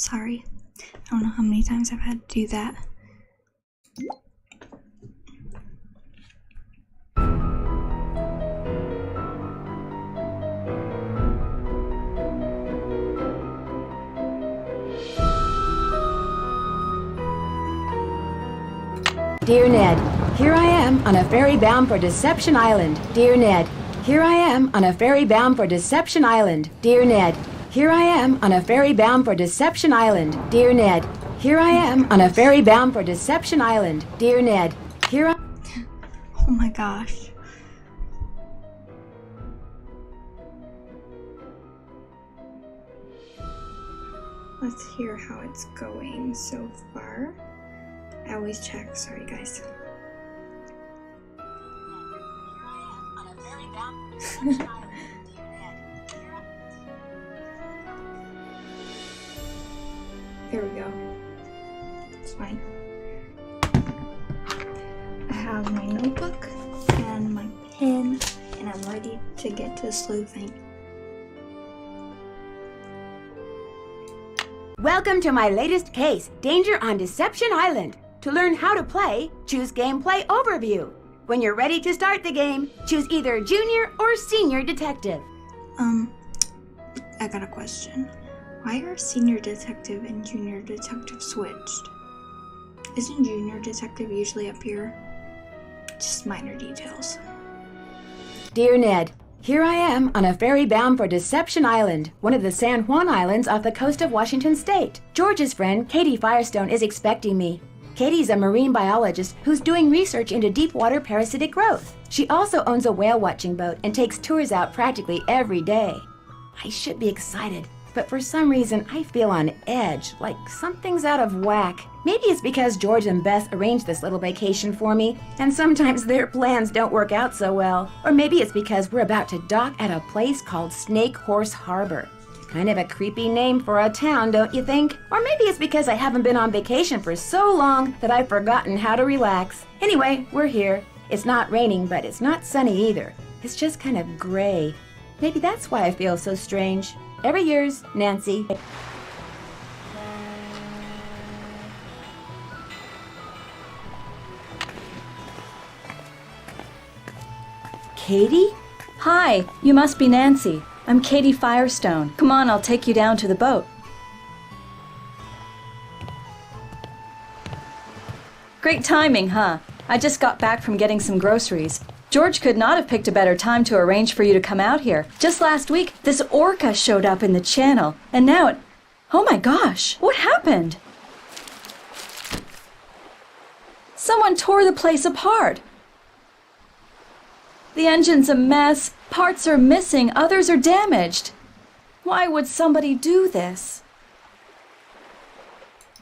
Sorry. I don't know how many times I've had to do that. Dear Ned, here I am on a ferry bound for Deception Island. Dear Ned, here I am on a ferry bound for Deception Island. Dear Ned, here I am on a ferry bound for Deception Island. Dear Ned, here I am on a ferry bound for Deception Island. Dear Ned, here I... Oh my gosh. Let's hear how it's going so far. I always check, sorry guys. Here we go. It's fine. I have my notebook and my pen, and I'm ready to get to sleuthing. Welcome to my latest case, Danger on Deception Island. To learn how to play, choose Gameplay Overview. When you're ready to start the game, choose either Junior or Senior Detective. I got a question. Why are Senior Detective and Junior Detective switched? Isn't Junior Detective usually up here? Just minor details. Dear Ned, here I am on a ferry bound for Deception Island, one of the San Juan Islands off the coast of Washington State. George's friend, Katie Firestone, is expecting me. Katie's a marine biologist who's doing research into deep water parasitic growth. She also owns a whale watching boat and takes tours out practically every day. I should be excited, but for some reason I feel on edge, like something's out of whack. Maybe it's because George and Beth arranged this little vacation for me, and sometimes their plans don't work out so well. Or maybe it's because we're about to dock at a place called Snake Horse Harbor. Kind of a creepy name for a town, don't you think? Or maybe it's because I haven't been on vacation for so long that I've forgotten how to relax. Anyway, we're here. It's not raining, but it's not sunny either. It's just kind of gray. Maybe that's why I feel so strange. Ever yours, Nancy. Katie? Hi, you must be Nancy. I'm Katie Firestone. Come on, I'll take you down to the boat. Great timing, huh? I just got back from getting some groceries. George could not have picked a better time to arrange for you to come out here. Just last week, this orca showed up in the channel, and now it... Oh my gosh, what happened? Someone tore the place apart. The engine's a mess, parts are missing, others are damaged. Why would somebody do this?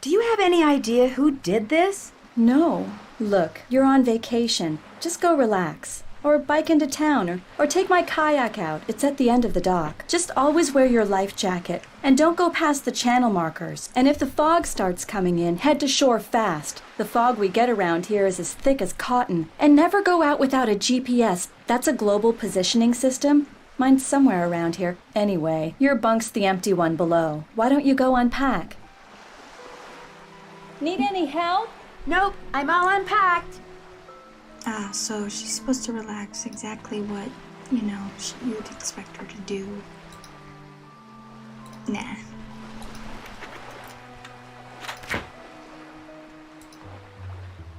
Do you have any idea who did this? No. Look, you're on vacation. Just go relax. Or bike into town, or take my kayak out. It's at the end of the dock. Just always wear your life jacket. And don't go past the channel markers. And if the fog starts coming in, head to shore fast. The fog we get around here is as thick as cotton. And never go out without a GPS. That's a global positioning system. Mine's somewhere around here. Anyway, your bunk's the empty one below. Why don't you go unpack? Need any help? Nope, I'm all unpacked. So she's supposed to relax, exactly what, you would expect her to do. Nah.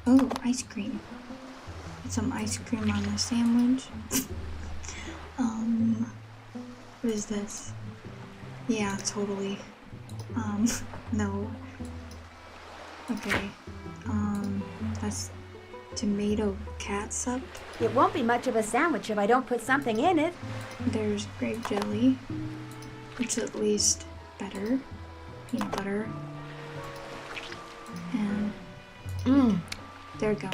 Oh, ice cream. Put some ice cream on the sandwich. What is this? Yeah, totally. No. Okay. That's tomato catsup. It won't be much of a sandwich if I don't put something in it. There's grape jelly. It's at least better. Peanut butter. And there we go.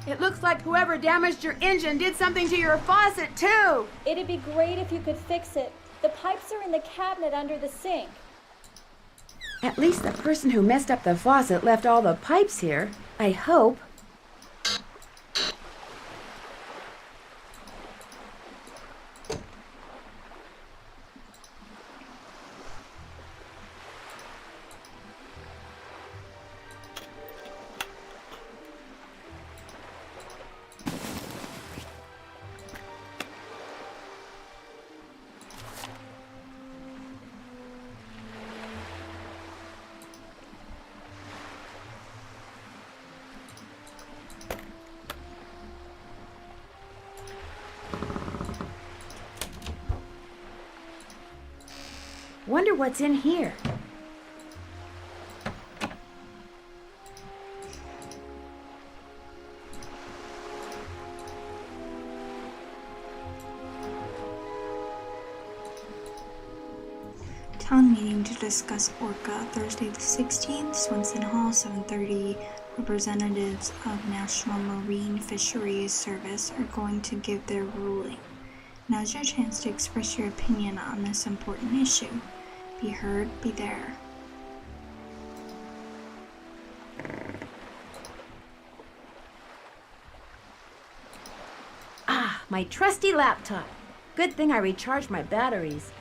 It looks like whoever damaged your engine did something to your faucet too. It'd be great if you could fix it. The pipes are in the cabinet under the sink. At least the person who messed up the faucet left all the pipes here. I hope. Wonder what's in here. Town meeting to discuss Orca, Thursday the 16th, Swenson Hall, 7:30. Representatives of National Marine Fisheries Service are going to give their ruling. Now's your chance to express your opinion on this important issue. Be heard, be there. Ah, my trusty laptop. Good thing I recharged my batteries.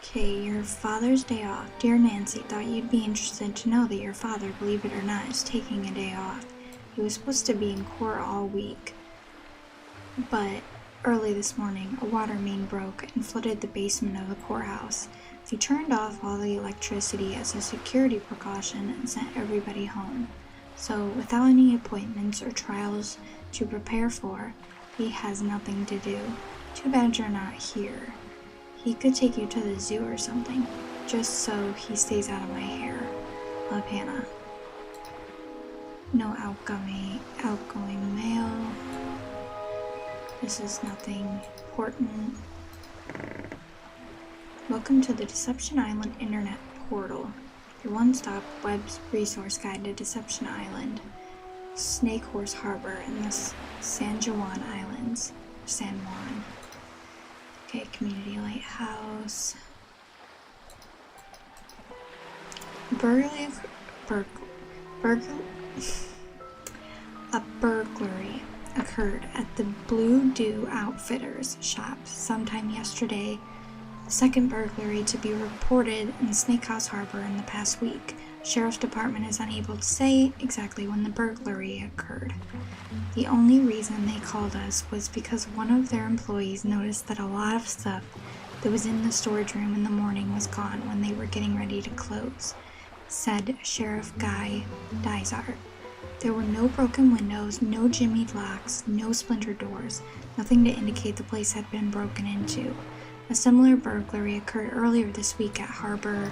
Okay, your Father's Day off. Dear Nancy, thought you'd be interested to know that your father, believe it or not, is taking a day off. He was supposed to be in court all week. But early this morning, a water main broke and flooded the basement of the courthouse. They turned off all the electricity as a security precaution and sent everybody home. So, without any appointments or trials to prepare for, he has nothing to do. Too bad you're not here. He could take you to the zoo or something, just so he stays out of my hair. Love, Hannah. No outgoing mail. This is nothing important. Welcome to the Deception Island Internet Portal, your one-stop web resource guide to Deception Island, Snake Horse Harbor, and the San Juan Islands. San Juan. Okay, community lighthouse. A burglary occurred at the Blue Dew Outfitters shop sometime yesterday, the second burglary to be reported in Snakehouse Harbor in the past week. Sheriff's Department is unable to say exactly when the burglary occurred. The only reason they called us was because one of their employees noticed that a lot of stuff that was in the storage room in the morning was gone when they were getting ready to close, said Sheriff Guy Dysart. There were no broken windows, no jimmied locks, no splintered doors, nothing to indicate the place had been broken into. A similar burglary occurred earlier this week at Harbor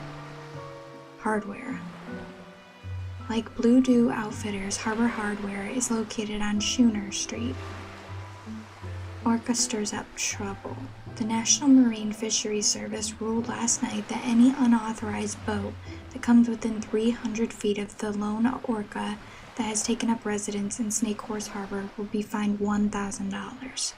Hardware. Like Blue Dew Outfitters, Harbor Hardware is located on Schooner Street. Orca stirs up trouble. The National Marine Fisheries Service ruled last night that any unauthorized boat that comes within 300 feet of the lone orca that has taken up residence in Snake Horse Harbor will be fined $1,000.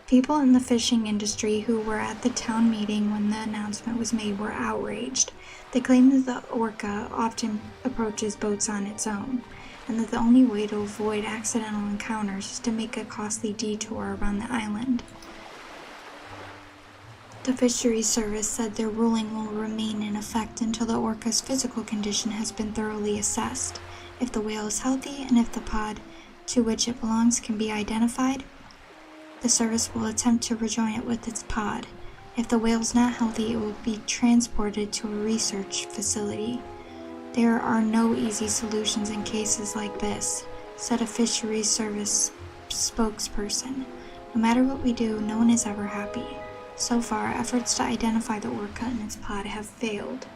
People in the fishing industry who were at the town meeting when the announcement was made were outraged. They claimed that the orca often approaches boats on its own, and that the only way to avoid accidental encounters is to make a costly detour around the island. The Fisheries Service said their ruling will remain in effect until the orca's physical condition has been thoroughly assessed. If the whale is healthy and if the pod to which it belongs can be identified, the service will attempt to rejoin it with its pod. If the whale is not healthy, it will be transported to a research facility. There are no easy solutions in cases like this, said a Fisheries Service spokesperson. No matter what we do, no one is ever happy. So far, efforts to identify the orca and its pod have failed.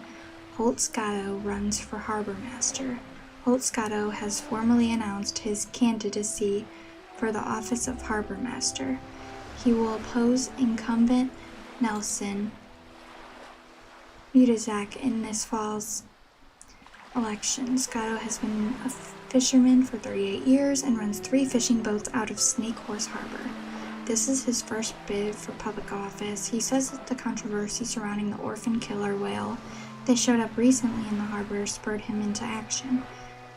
Holt Scotto runs for Harbor Master. Holt Scotto has formally announced his candidacy for the office of Harbor Master. He will oppose incumbent Nelson Mutazak in this fall's election. Scotto has been a fisherman for 38 years and runs 3 fishing boats out of Snake Horse Harbor. This is his first bid for public office. He says that the controversy surrounding the orphan killer whale that showed up recently in the harbor spurred him into action.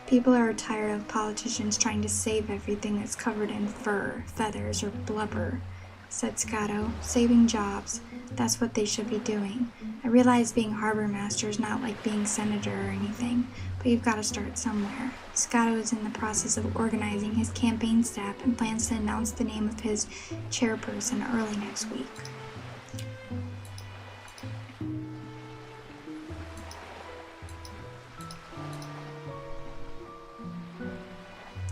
People are tired of politicians trying to save everything that's covered in fur, feathers, or blubber, said Scotto. Saving jobs, that's what they should be doing. I realize being harbor master is not like being senator or anything, but you've got to start somewhere. Scotto is in the process of organizing his campaign staff and plans to announce the name of his chairperson early next week.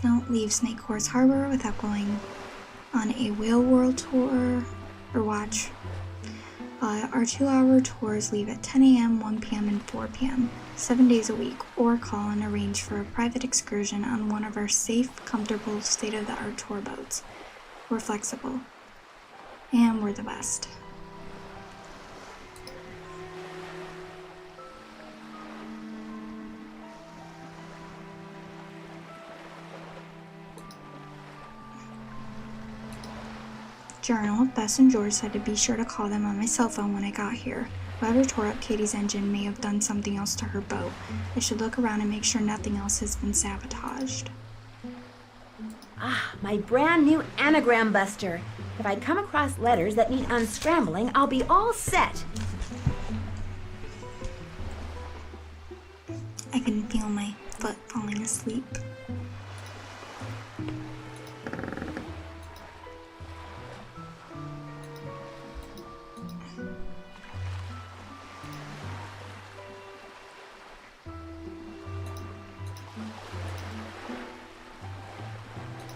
Don't leave Snake Horse Harbor without going on a Whale World tour. or watch. Our 2-hour tours leave at 10 a.m., 1 p.m., and 4 p.m., 7 days a week, or call and arrange for a private excursion on one of our safe, comfortable, state-of-the-art tour boats. We're flexible. And we're the best. Journal, Bess and George said to be sure to call them on my cell phone when I got here. Whoever tore up Katie's engine may have done something else to her boat. I should look around and make sure nothing else has been sabotaged. Ah, my brand new anagram buster. If I come across letters that need unscrambling, I'll be all set. I can feel my foot falling asleep.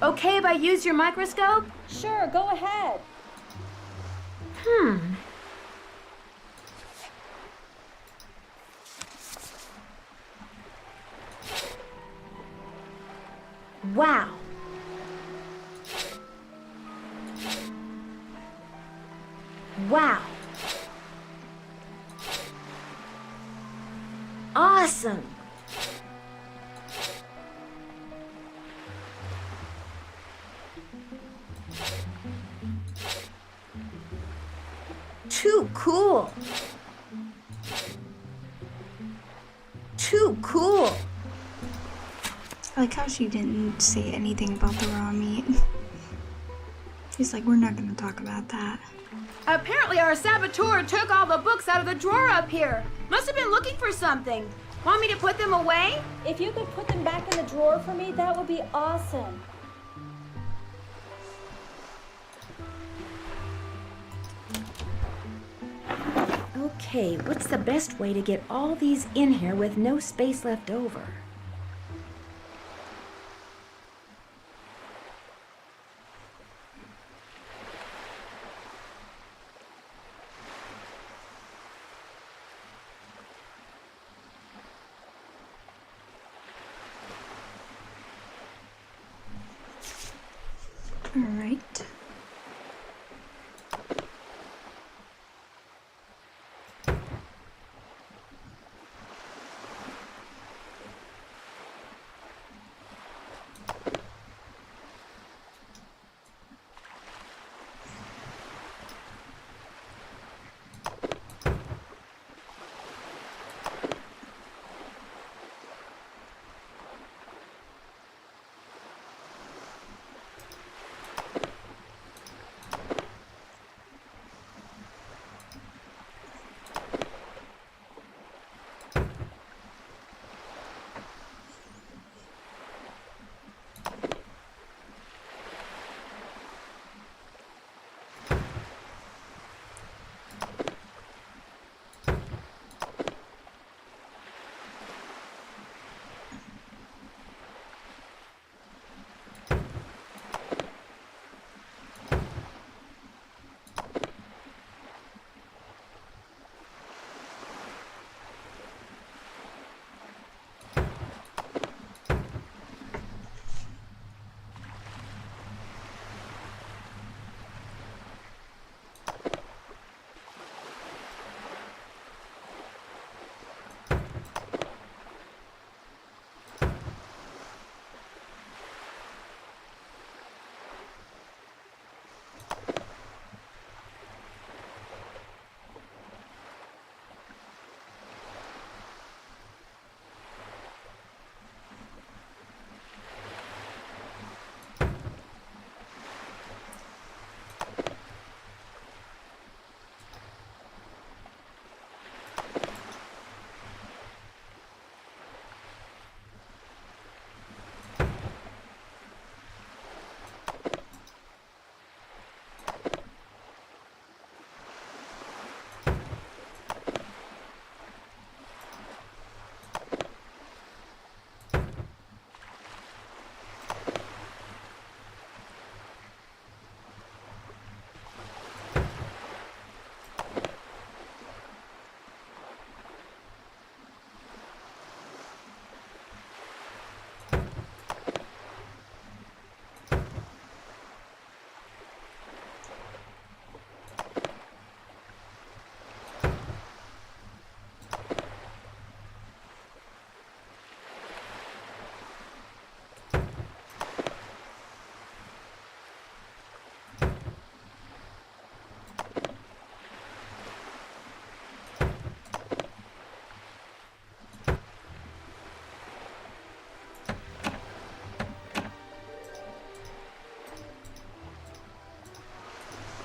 Okay if I use your microscope? Sure, go ahead. Wow. Wow. Awesome. Too cool. Too cool. I like how she didn't say anything about the raw meat. She's like, we're not going to talk about that. Apparently our saboteur took all the books out of the drawer up here. Must have been looking for something. Want me to put them away? If you could put them back in the drawer for me, that would be awesome. Okay, what's the best way to get all these in here with no space left over? All right.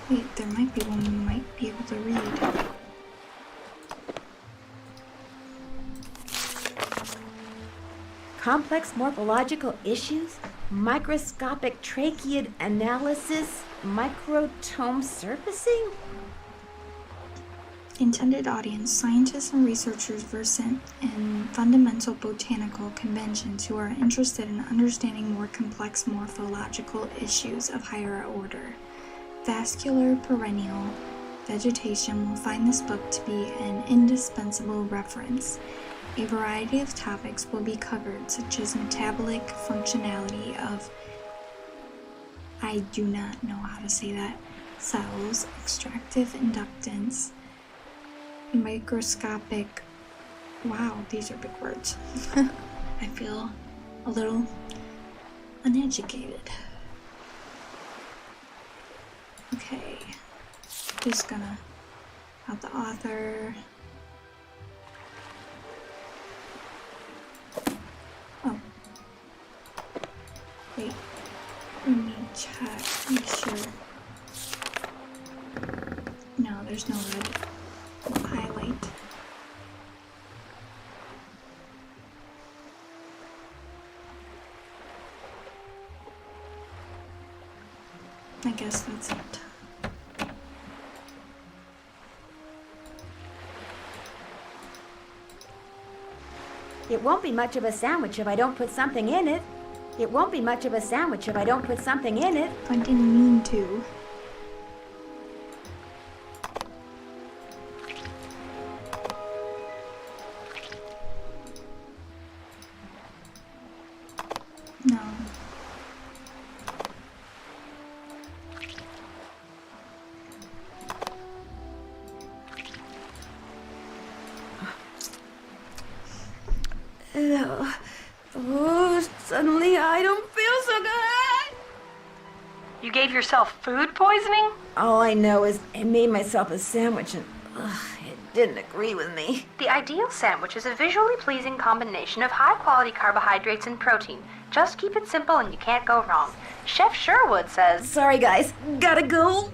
Wait, there might be one we might be able to read. Complex morphological issues, microscopic tracheid analysis, microtome surfacing? Intended audience, scientists and researchers versant in fundamental botanical conventions who are interested in understanding more complex morphological issues of higher order. Vascular perennial vegetation will find this book to be an indispensable reference. A variety of topics will be covered, such as metabolic functionality of, I do not know how to say that, cells, extractive inductance, microscopic, wow, these are big words. I feel a little uneducated. Okay, just gonna have the author. Oh, wait, let me check, make sure. No, there's no red. We'll highlight. I guess that's it. It won't be much of a sandwich if I don't put something in it. It won't be much of a sandwich if I don't put something in it. I didn't mean to. No. Oh, suddenly I don't feel so good. You gave yourself food poisoning? All I know is I made myself a sandwich and it didn't agree with me. The ideal sandwich is a visually pleasing combination of high-quality carbohydrates and protein. Just keep it simple and you can't go wrong. Chef Sherwood says... Sorry, guys. Gotta go.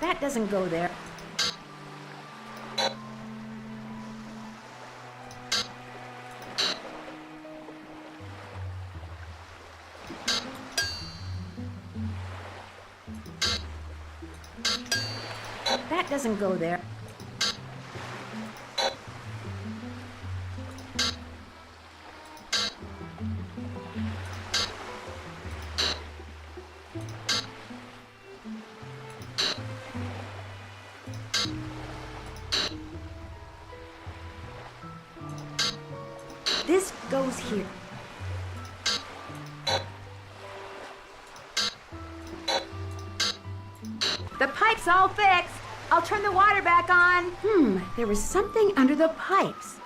That doesn't go there. That doesn't go there. This goes here. The pipe's all fixed. I'll turn the water back on. There was something under the pipes.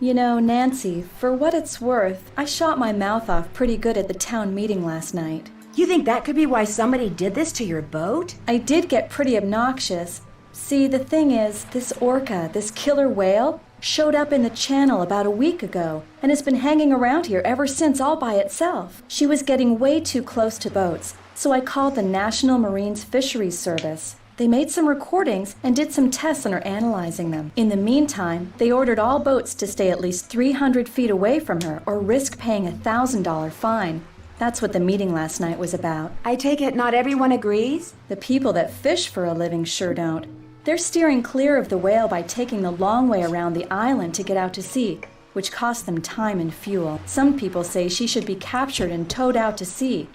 You know, Nancy, for what it's worth, I shot my mouth off pretty good at the town meeting last night. You think that could be why somebody did this to your boat? I did get pretty obnoxious. See, the thing is, this orca, this killer whale, showed up in the channel about a week ago and has been hanging around here ever since all by itself. She was getting way too close to boats, so I called the National Marine Fisheries Service. They made some recordings and did some tests and are analyzing them. In the meantime, they ordered all boats to stay at least 300 feet away from her or risk paying a $1,000 fine. That's what the meeting last night was about. I take it not everyone agrees? The people that fish for a living sure don't. They're steering clear of the whale by taking the long way around the island to get out to sea. which costs them time and fuel. Some people say she should be captured and towed out to sea.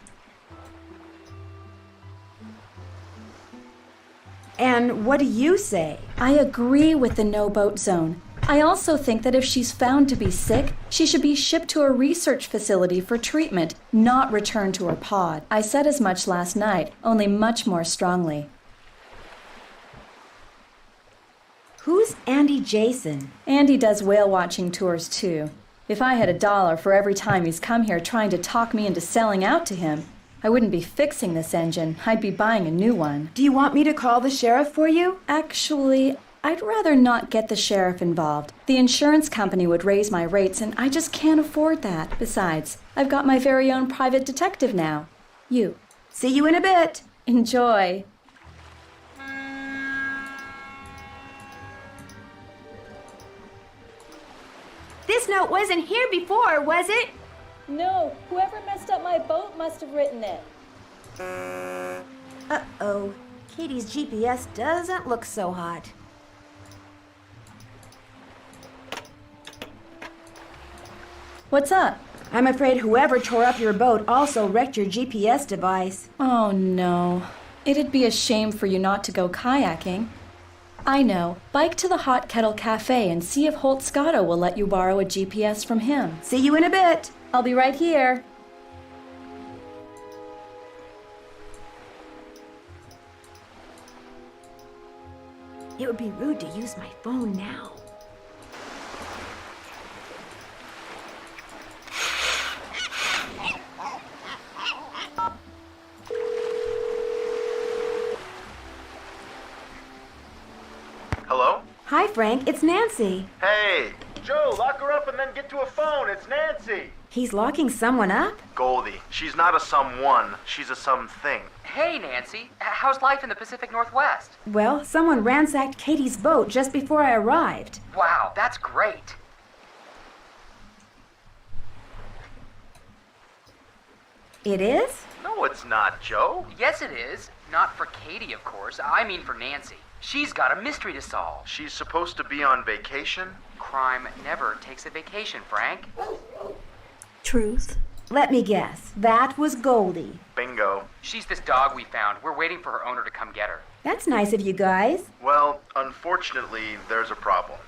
And what do you say? I agree with the no-boat zone. I also think that if she's found to be sick, she should be shipped to a research facility for treatment, not returned to her pod. I said as much last night, only much more strongly. Who's Andy Jason? Andy does whale watching tours too. If I had $1 for every time he's come here trying to talk me into selling out to him, I wouldn't be fixing this engine. I'd be buying a new one. Do you want me to call the sheriff for you? Actually, I'd rather not get the sheriff involved. The insurance company would raise my rates, and I just can't afford that. Besides, I've got my very own private detective now. You. See you in a bit. Enjoy. This note wasn't here before, was it? No, whoever messed up my boat must have written it. Uh-oh. Katie's GPS doesn't look so hot. What's up? I'm afraid whoever tore up your boat also wrecked your GPS device. Oh, no. It'd be a shame for you not to go kayaking. I know. Bike to the Hot Kettle Cafe and see if Holt Scotto will let you borrow a GPS from him. See you in a bit. I'll be right here. It would be rude to use my phone now. Hello? Hi, Frank. It's Nancy. Hey, Joe, lock her up and then get to a phone. It's Nancy. He's locking someone up? Goldie, she's not a someone. She's a something. Hey, Nancy. How's life in the Pacific Northwest? Well, someone ransacked Katie's boat just before I arrived. Wow, that's great. It is? No, it's not, Joe. Yes, it is. Not for Katie, of course. I mean for Nancy. She's got a mystery to solve. She's supposed to be on vacation. Crime never takes a vacation, Frank. Truth. Let me guess. That was Goldie. Bingo. She's this dog we found. We're waiting for her owner to come get her. That's nice of you guys. Well, unfortunately, there's a problem.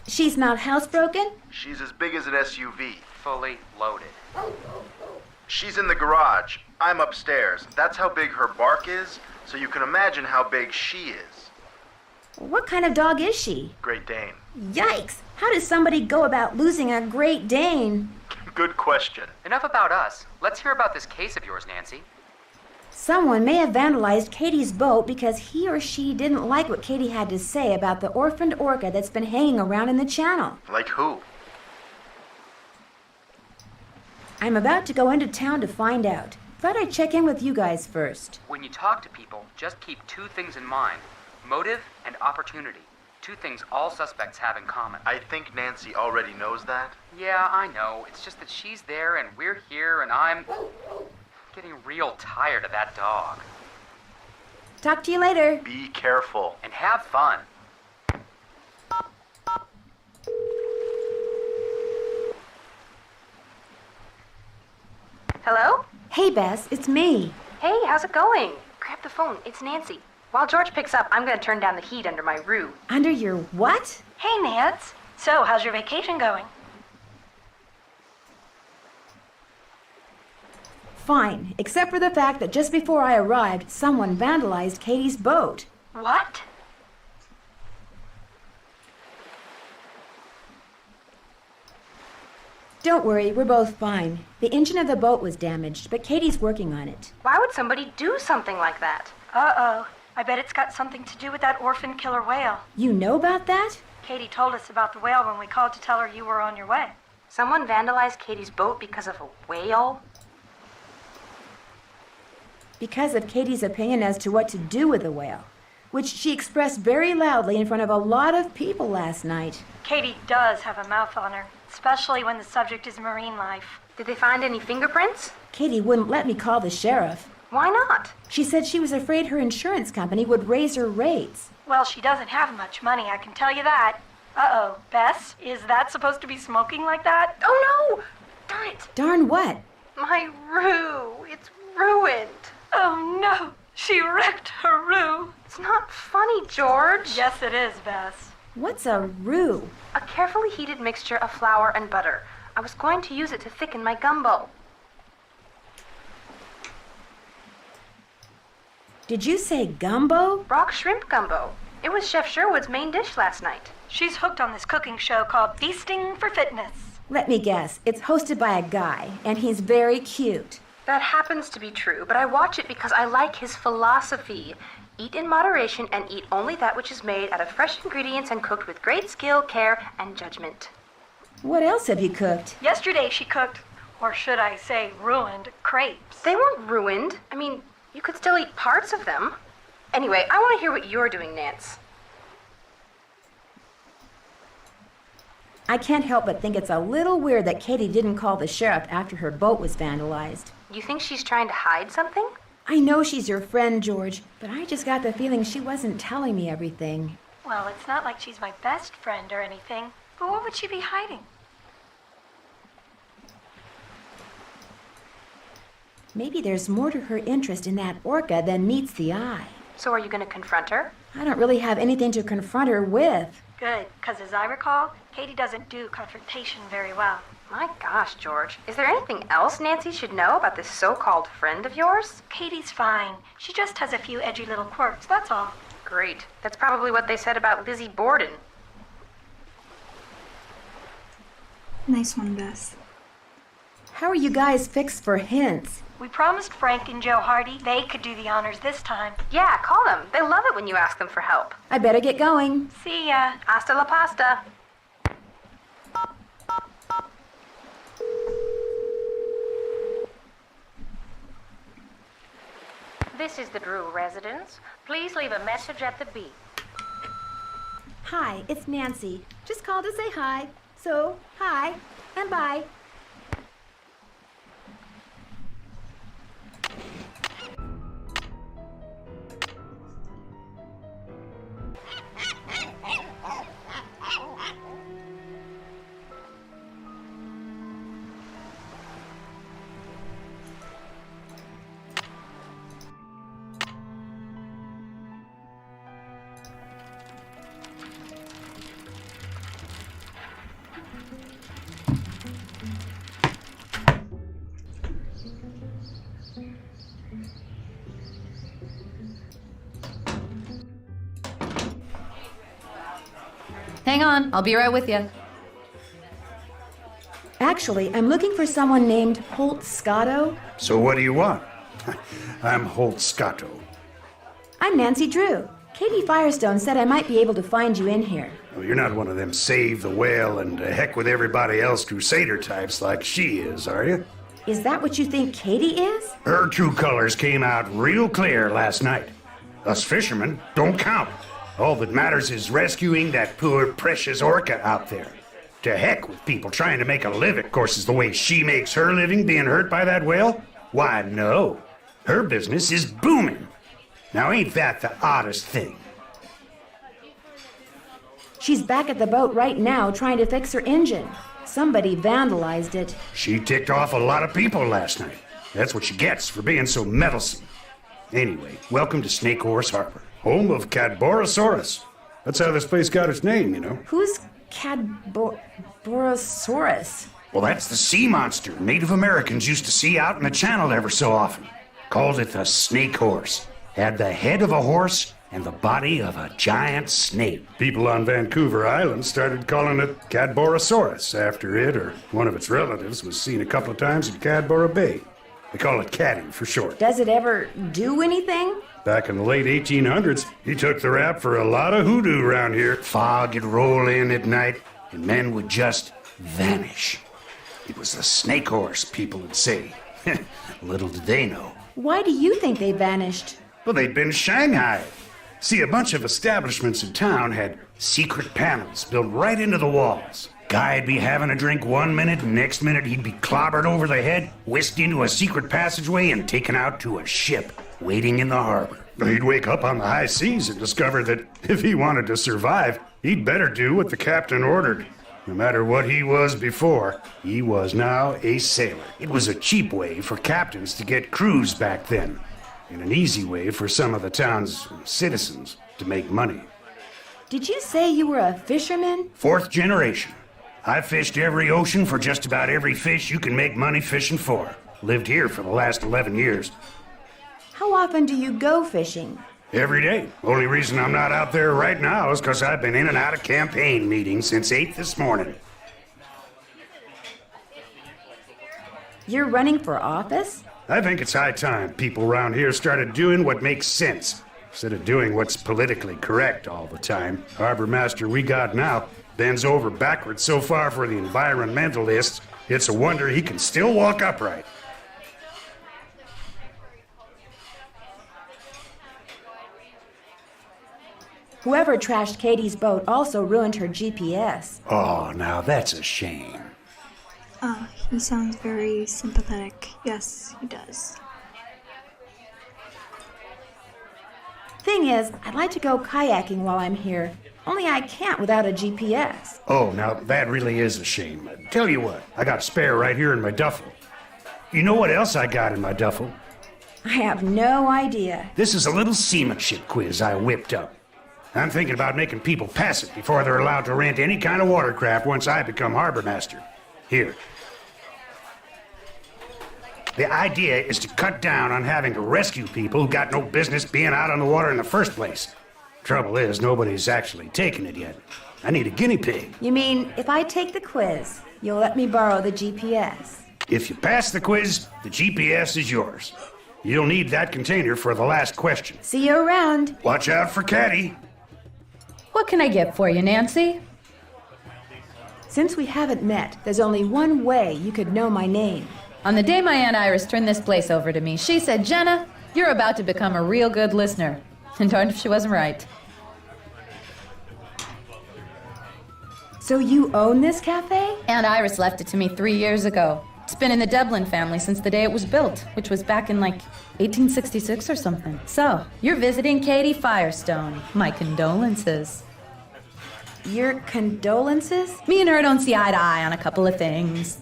She's not housebroken? She's as big as an SUV. Fully loaded. She's in the garage. I'm upstairs. That's how big her bark is, so you can imagine how big she is. What kind of dog is she? Great Dane. Yikes! How does somebody go about losing a Great Dane? Good question. Enough about us. Let's hear about this case of yours, Nancy. Someone may have vandalized Katie's boat because he or she didn't like what Katie had to say about the orphaned orca that's been hanging around in the channel. Like who? I'm about to go into town to find out. Thought I'd check in with you guys first. When you talk to people, just keep two things in mind. Motive and opportunity. Two things all suspects have in common. I think Nancy already knows that. Yeah, I know. It's just that she's there and we're here and I'm getting real tired of that dog. Talk to you later. Be careful. And have fun. Hello? Hey, Bess, it's me. Hey, how's it going? Grab the phone. It's Nancy. While George picks up, I'm going to turn down the heat under my roof. Under your what? Hey, Nance. So, how's your vacation going? Fine, except for the fact that just before I arrived, someone vandalized Katie's boat. What? Don't worry, we're both fine. The engine of the boat was damaged, but Katie's working on it. Why would somebody do something like that? Uh-oh. I bet it's got something to do with that orphan killer whale. You know about that? Katie told us about the whale when we called to tell her you were on your way. Someone vandalized Katie's boat because of a whale? Because of Katie's opinion as to what to do with the whale, which she expressed very loudly in front of a lot of people last night. Katie does have a mouth on her, especially when the subject is marine life. Did they find any fingerprints? Katie wouldn't let me call the sheriff. Why not? She said she was afraid her insurance company would raise her rates. Well, she doesn't have much money, I can tell you that. Uh-oh, Bess, is that supposed to be smoking like that? Oh no! Darn it! Darn what? My Rue. It's ruined. Oh no, she wrecked her roux. It's not funny, George. Yes, it is, Bess. What's a roux? A carefully heated mixture of flour and butter. I was going to use it to thicken my gumbo. Did you say gumbo? Rock shrimp gumbo. It was Chef Sherwood's main dish last night. She's hooked on this cooking show called Feasting for Fitness. Let me guess. It's hosted by a guy, and he's very cute. That happens to be true, but I watch it because I like his philosophy. Eat in moderation and eat only that which is made out of fresh ingredients and cooked with great skill, care, and judgment. What else have you cooked? Yesterday she cooked, or should I say ruined, crepes. They weren't ruined. I mean, you could still eat parts of them. Anyway, I want to hear what you're doing, Nance. I can't help but think it's a little weird that Katie didn't call the sheriff after her boat was vandalized. You think she's trying to hide something? I know she's your friend, George, but I just got the feeling she wasn't telling me everything. Well, it's not like she's my best friend or anything, but what would she be hiding? Maybe there's more to her interest in that orca than meets the eye. So are you going to confront her? I don't really have anything to confront her with. Good, because as I recall, Katie doesn't do confrontation very well. My gosh, George. Is there anything else Nancy should know about this so-called friend of yours? Katie's fine. She just has a few edgy little quirks, that's all. Great. That's probably what they said about Lizzie Borden. Nice one, Bess. How are you guys fixed for hints? We promised Frank and Joe Hardy they could do the honors this time. Yeah, call them. They love it when you ask them for help. I better get going. See ya. Hasta la pasta. This is the Drew residence. Please leave a message at the beep. Hi, it's Nancy. Just called to say hi. So, hi, and bye. Hang on, I'll be right with you. Actually, I'm looking for someone named Holt Scotto. So what do you want? I'm Holt Scotto. I'm Nancy Drew. Katie Firestone said I might be able to find you in here. Well, you're not one of them save the whale and heck with everybody else crusader types like she is, are you? Is that what you think Katie is? Her true colors came out real clear last night. Us fishermen don't count. All that matters is rescuing that poor precious orca out there. To heck with people trying to make a living. Of course, is the way she makes her living being hurt by that whale? Why, no. Her business is booming. Now, ain't that the oddest thing? She's back at the boat right now trying to fix her engine. Somebody vandalized it. She ticked off a lot of people last night. That's what she gets for being so meddlesome. Anyway, welcome to Snake Horse Harbor, home of Cadborosaurus. That's how this place got its name, you know. Who's Cadborosaurus? Well, that's the sea monster Native Americans used to see out in the channel ever so often. Called it the snake horse. Had the head of a horse and the body of a giant snake. People on Vancouver Island started calling it Cadborosaurus after it or one of its relatives was seen a couple of times in Cadboro Bay. They call it Caddy for short. Does it ever do anything? Back in the late 1800s, he took the rap for a lot of hoodoo around here. Fog would roll in at night, and men would just vanish. It was the snake horse, people would say. Little did they know. Why do you think they vanished? Well, they'd been shanghaied. See, a bunch of establishments in town had secret panels built right into the walls. Guy'd be having a drink one minute, and next minute he'd be clobbered over the head, whisked into a secret passageway, and taken out to a ship waiting in the harbor. He'd wake up on the high seas and discover that if he wanted to survive, he'd better do what the captain ordered. No matter what he was before, he was now a sailor. It was a cheap way for captains to get crews back then, and an easy way for some of the town's citizens to make money. Did you say you were a fisherman? 4th generation. I've fished every ocean for just about every fish you can make money fishing for. Lived here for the last 11 years. How often do you go fishing? Every day. Only reason I'm not out there right now is because I've been in and out of campaign meetings since 8 this morning. You're running for office? I think it's high time people around here started doing what makes sense, instead of doing what's politically correct all the time. Harbor Master we got now bends over backwards so far for the environmentalists, it's a wonder he can still walk upright. Whoever trashed Katie's boat also ruined her GPS. Oh, now that's a shame. He sounds very sympathetic. Yes, he does. Thing is, I'd like to go kayaking while I'm here. Only I can't without a GPS. Oh, now that really is a shame. Tell you what, I got a spare right here in my duffel. You know what else I got in my duffel? I have no idea. This is a little seamanship quiz I whipped up. I'm thinking about making people pass it before they're allowed to rent any kind of watercraft once I become harbor master. Here. The idea is to cut down on having to rescue people who got no business being out on the water in the first place. Trouble is, nobody's actually taken it yet. I need a guinea pig. You mean, if I take the quiz, you'll let me borrow the GPS? If you pass the quiz, the GPS is yours. You'll need that container for the last question. See you around. Watch out for Caddy. What can I get for you, Nancy? Since we haven't met, there's only one way you could know my name. On the day my Aunt Iris turned this place over to me, she said, Jenna, you're about to become a real good listener. And darned if she wasn't right. So you own this cafe? Aunt Iris left it to me 3 years ago. It's been in the Devlin family since the day it was built, which was back in like 1866 or something. So, you're visiting Katie Firestone. My condolences. Your condolences? Me and her don't see eye to eye on a couple of things.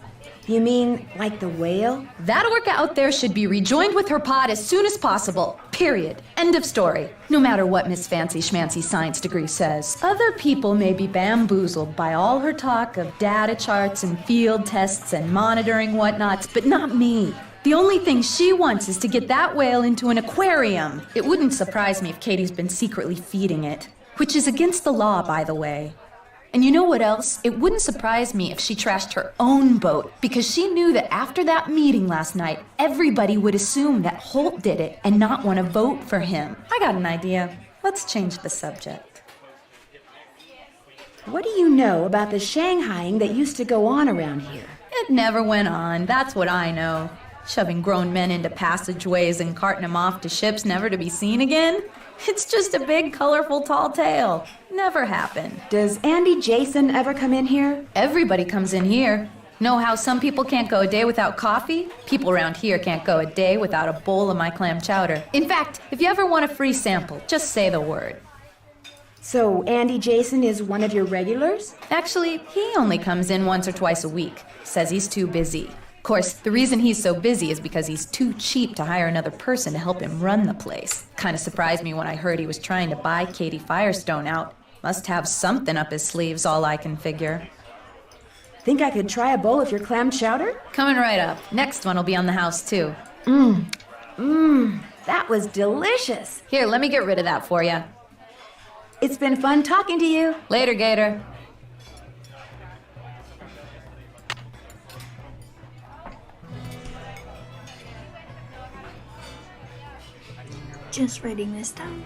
You mean like the whale? That orca out there should be rejoined with her pod as soon as possible. Period. End of story. No matter what Miss Fancy Schmancy science degree says. Other people may be bamboozled by all her talk of data charts and field tests and monitoring whatnots, but not me. The only thing she wants is to get that whale into an aquarium. It wouldn't surprise me if Katie's been secretly feeding it. Which is against the law, by the way. And you know what else? It wouldn't surprise me if she trashed her own boat, because she knew that after that meeting last night, everybody would assume that Holt did it and not want to vote for him. I got an idea. Let's change the subject. What do you know about the Shanghaiing that used to go on around here? It never went on, that's what I know. Shoving grown men into passageways and carting them off to ships never to be seen again? It's just a big, colorful, tall tale. Never happened. Does Andy Jason ever come in here? Everybody comes in here. Know how some people can't go a day without coffee? People around here can't go a day without a bowl of my clam chowder. In fact, if you ever want a free sample, just say the word. So Andy Jason is one of your regulars? Actually, he only comes in once or twice a week. Says he's too busy. Of course, the reason he's so busy is because he's too cheap to hire another person to help him run the place. Kind of surprised me when I heard he was trying to buy Katie Firestone out. Must have something up his sleeves, all I can figure. Think I could try a bowl of your clam chowder? Coming right up. Next one will be on the house, too. That was delicious. Here, let me get rid of that for you. It's been fun talking to you. Later, Gator. Just writing this down.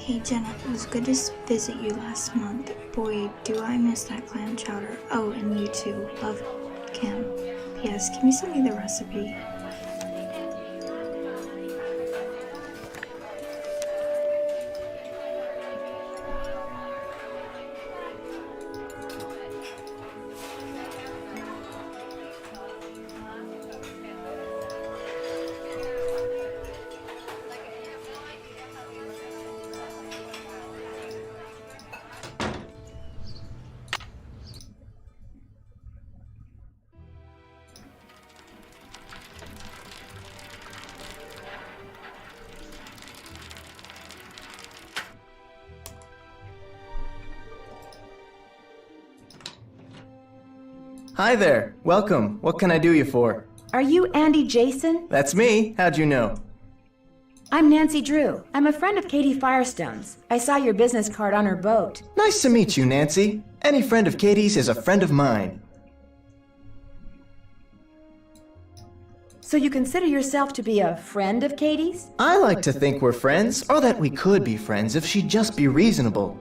Hey Jenna, it was good to visit you last month. Boy, do I miss that clam chowder. Oh, and you too. Love, Kim. P.S. Can you send me the recipe? Hi there. Welcome. What can I do you for? Are you Andy Jason? That's me. How'd you know? I'm Nancy Drew. I'm a friend of Katie Firestone's. I saw your business card on her boat. Nice to meet you, Nancy. Any friend of Katie's is a friend of mine. So you consider yourself to be a friend of Katie's? I like to think we're friends, or that we could be friends if she'd just be reasonable.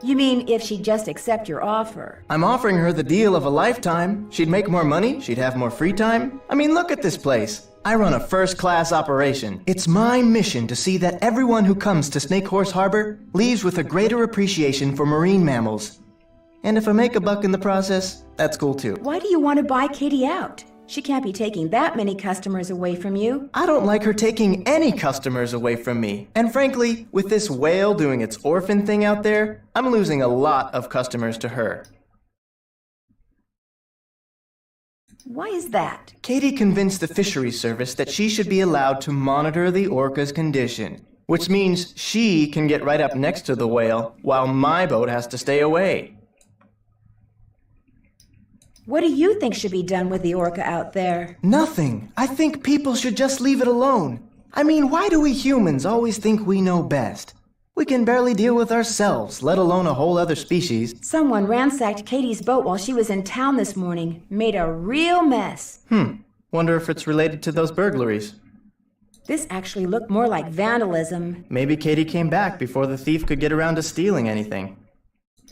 You mean if she'd just accept your offer? I'm offering her the deal of a lifetime. She'd make more money, she'd have more free time. I mean, look at this place. I run a first-class operation. It's my mission to see that everyone who comes to Snake Horse Harbor leaves with a greater appreciation for marine mammals. And if I make a buck in the process, that's cool too. Why do you want to buy Katie out? She can't be taking that many customers away from you. I don't like her taking any customers away from me. And frankly, with this whale doing its orphan thing out there, I'm losing a lot of customers to her. Why is that? Katie convinced the fisheries service that she should be allowed to monitor the orca's condition, which means she can get right up next to the whale while my boat has to stay away. What do you think should be done with the orca out there? Nothing. I think people should just leave it alone. I mean, why do we humans always think we know best? We can barely deal with ourselves, let alone a whole other species. Someone ransacked Katie's boat while she was in town this morning. Made a real mess. Wonder if it's related to those burglaries. This actually looked more like vandalism. Maybe Katie came back before the thief could get around to stealing anything.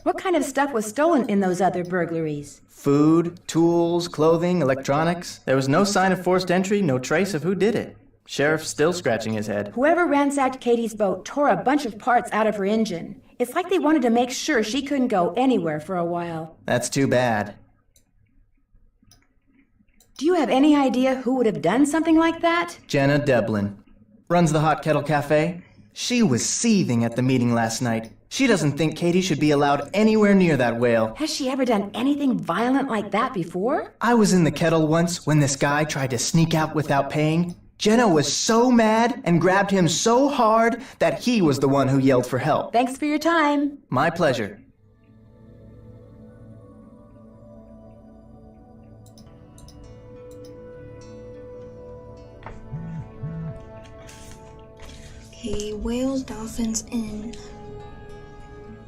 What kind of stuff was stolen in those other burglaries? Food, tools, clothing, electronics. There was no sign of forced entry, no trace of who did it. Sheriff's still scratching his head. Whoever ransacked Katie's boat tore a bunch of parts out of her engine. It's like they wanted to make sure she couldn't go anywhere for a while. That's too bad. Do you have any idea who would have done something like that? Jenna Deblin. Runs the Hot Kettle Cafe. She was seething at the meeting last night. She doesn't think Katie should be allowed anywhere near that whale. Has she ever done anything violent like that before? I was in the kettle once when this guy tried to sneak out without paying. Jenna was so mad and grabbed him so hard that he was the one who yelled for help. Thanks for your time. My pleasure. Okay, whales, dolphins, and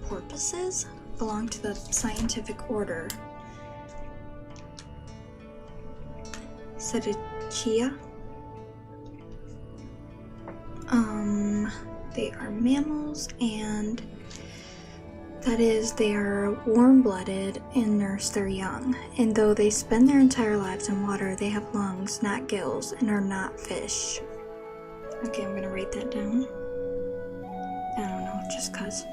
porpoises belong to the scientific order Cetacea. They are mammals, and that is, they are warm-blooded and nurse their young. And though they spend their entire lives in water, they have lungs, not gills, and are not fish. Okay, I'm gonna write that down. I don't know, just cause.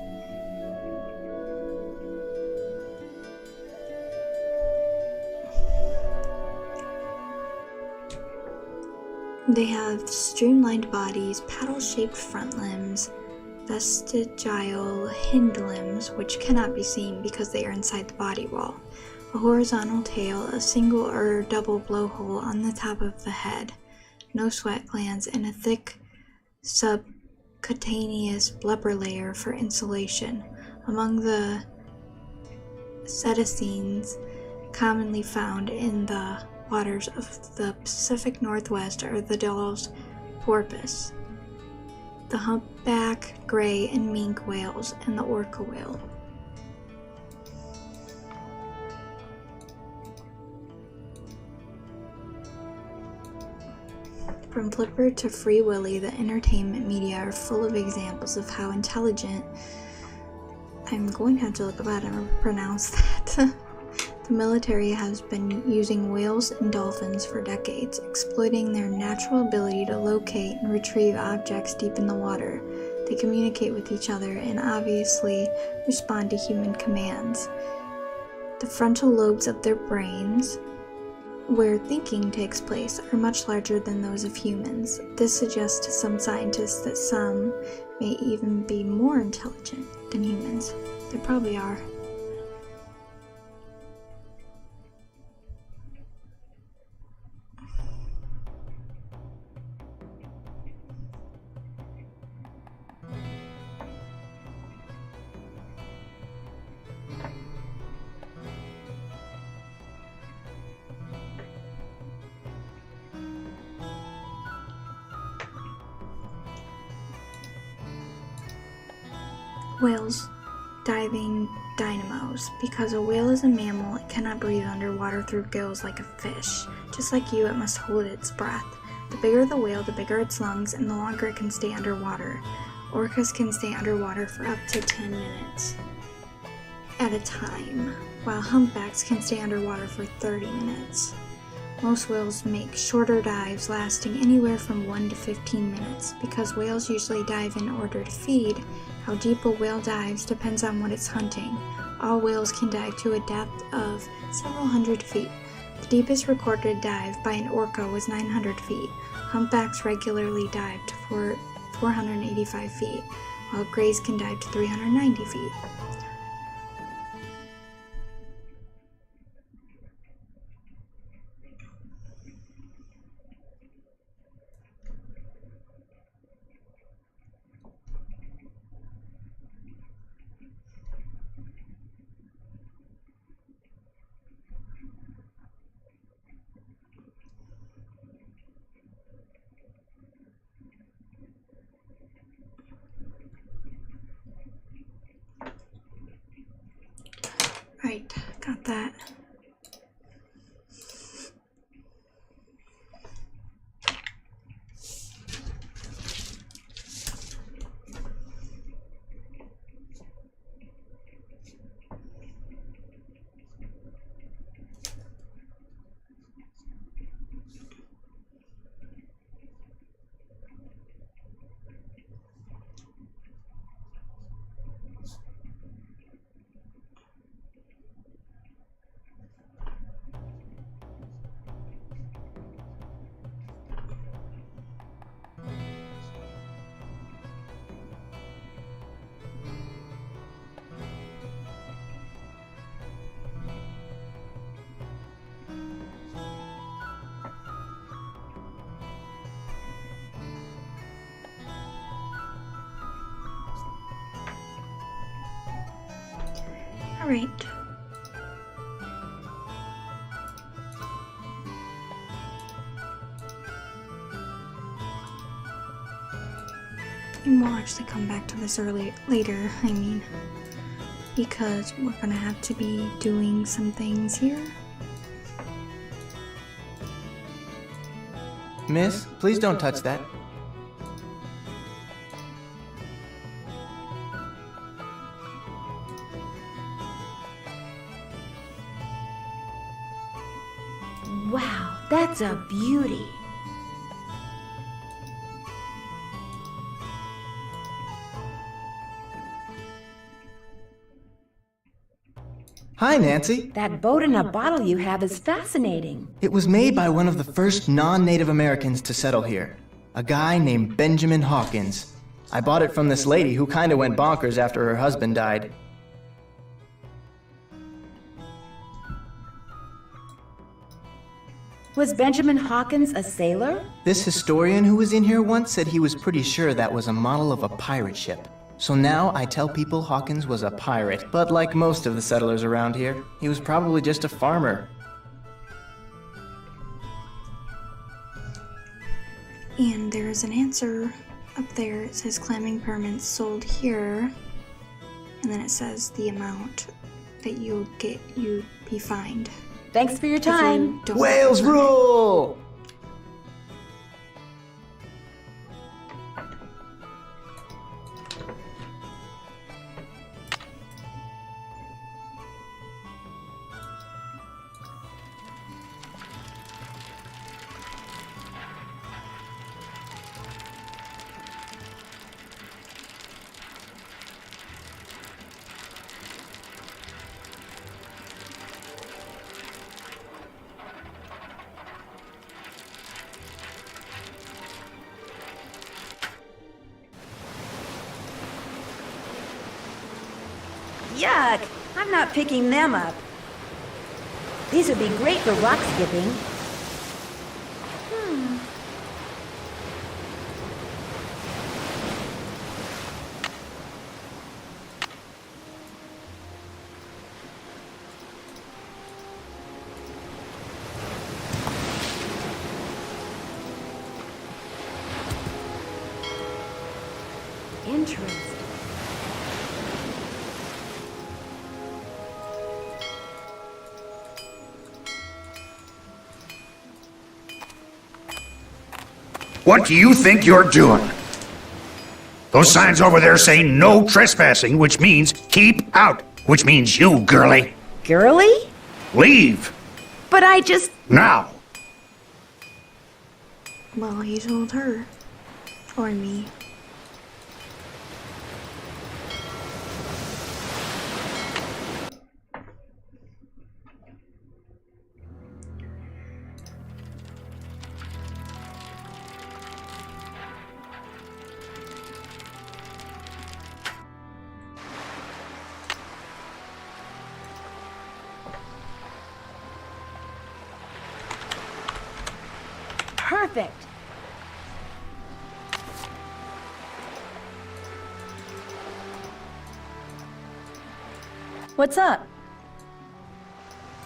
They have streamlined bodies, paddle-shaped front limbs, vestigial hind limbs, which cannot be seen because they are inside the body wall, a horizontal tail, a single or double blowhole on the top of the head, no sweat glands, and a thick subcutaneous blubber layer for insulation. Among the cetaceans commonly found in the waters of the Pacific Northwest are the Dall's porpoise, the humpback, gray, and mink whales, and the orca whale. From Flipper to Free Willy, the entertainment media are full of examples of how intelligent. I'm going to have to look up how to pronounce that. The military has been using whales and dolphins for decades, exploiting their natural ability to locate and retrieve objects deep in the water. They communicate with each other and obviously respond to human commands. The frontal lobes of their brains, where thinking takes place, are much larger than those of humans. This suggests to some scientists that some may even be more intelligent than humans. They probably are. Whales, diving dynamos. Because a whale is a mammal, it cannot breathe underwater through gills like a fish. Just like you, it must hold its breath. The bigger the whale, the bigger its lungs, and the longer it can stay underwater. Orcas can stay underwater for up to 10 minutes at a time, while humpbacks can stay underwater for 30 minutes. Most whales make shorter dives lasting anywhere from 1 to 15 minutes. Because whales usually dive in order to feed, how deep a whale dives depends on what it's hunting. All whales can dive to a depth of several hundred feet. The deepest recorded dive by an orca was 900 feet. Humpbacks regularly dive to 485 feet, while grays can dive to 390 feet. Right, got that. All right. And we'll actually come back to this later, because we're gonna have to be doing some things here. Miss, please don't touch that. Wow, that's a beauty. Hi, Nancy. That boat in a bottle you have is fascinating. It was made by one of the first non-Native Americans to settle here, a guy named Benjamin Hawkins. I bought it from this lady who kinda went bonkers after her husband died. Was Benjamin Hawkins a sailor? This historian who was in here once said he was pretty sure that was a model of a pirate ship. So now I tell people Hawkins was a pirate, but like most of the settlers around here, he was probably just a farmer. And there's an answer up there. It says clamming permits sold here, and then it says the amount that you'd be fined. Thanks for your time. Whales rule! Yuck! I'm not picking them up. These would be great for rock skipping. Interesting. What do you think you're doing? Those signs over there say no trespassing, which means keep out, which means you, girlie. Girly? Leave. But I just... Now. Well, he told her. Or me. Perfect. What's up?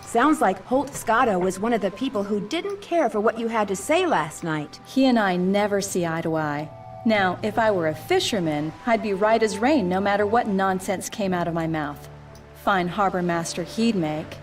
Sounds like Holt Scotto was one of the people who didn't care for what you had to say last night. He and I never see eye to eye. Now, if I were a fisherman, I'd be right as rain no matter what nonsense came out of my mouth. Fine harbor master he'd make.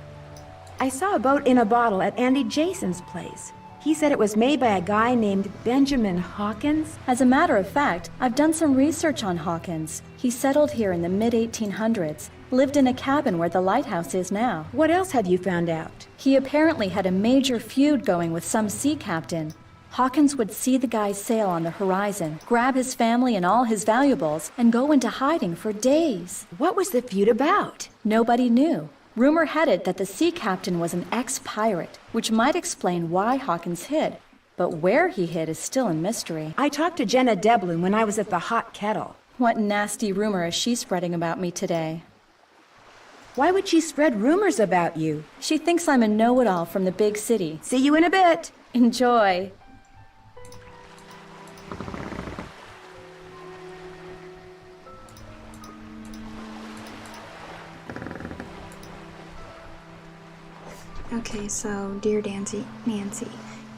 I saw a boat in a bottle at Andy Jason's place. He said it was made by a guy named Benjamin Hawkins. As a matter of fact, I've done some research on Hawkins. He settled here in the mid-1800s, lived in a cabin where the lighthouse is now. What else have you found out? He apparently had a major feud going with some sea captain. Hawkins would see the guy's sail on the horizon, grab his family and all his valuables, and go into hiding for days. What was the feud about? Nobody knew. Rumor had it that the sea captain was an ex-pirate, which might explain why Hawkins hid. But where he hid is still a mystery. I talked to Jenna Devlin when I was at the Hot Kettle. What nasty rumor is she spreading about me today? Why would she spread rumors about you? She thinks I'm a know-it-all from the big city. See you in a bit. Enjoy. Okay, so, dear Nancy,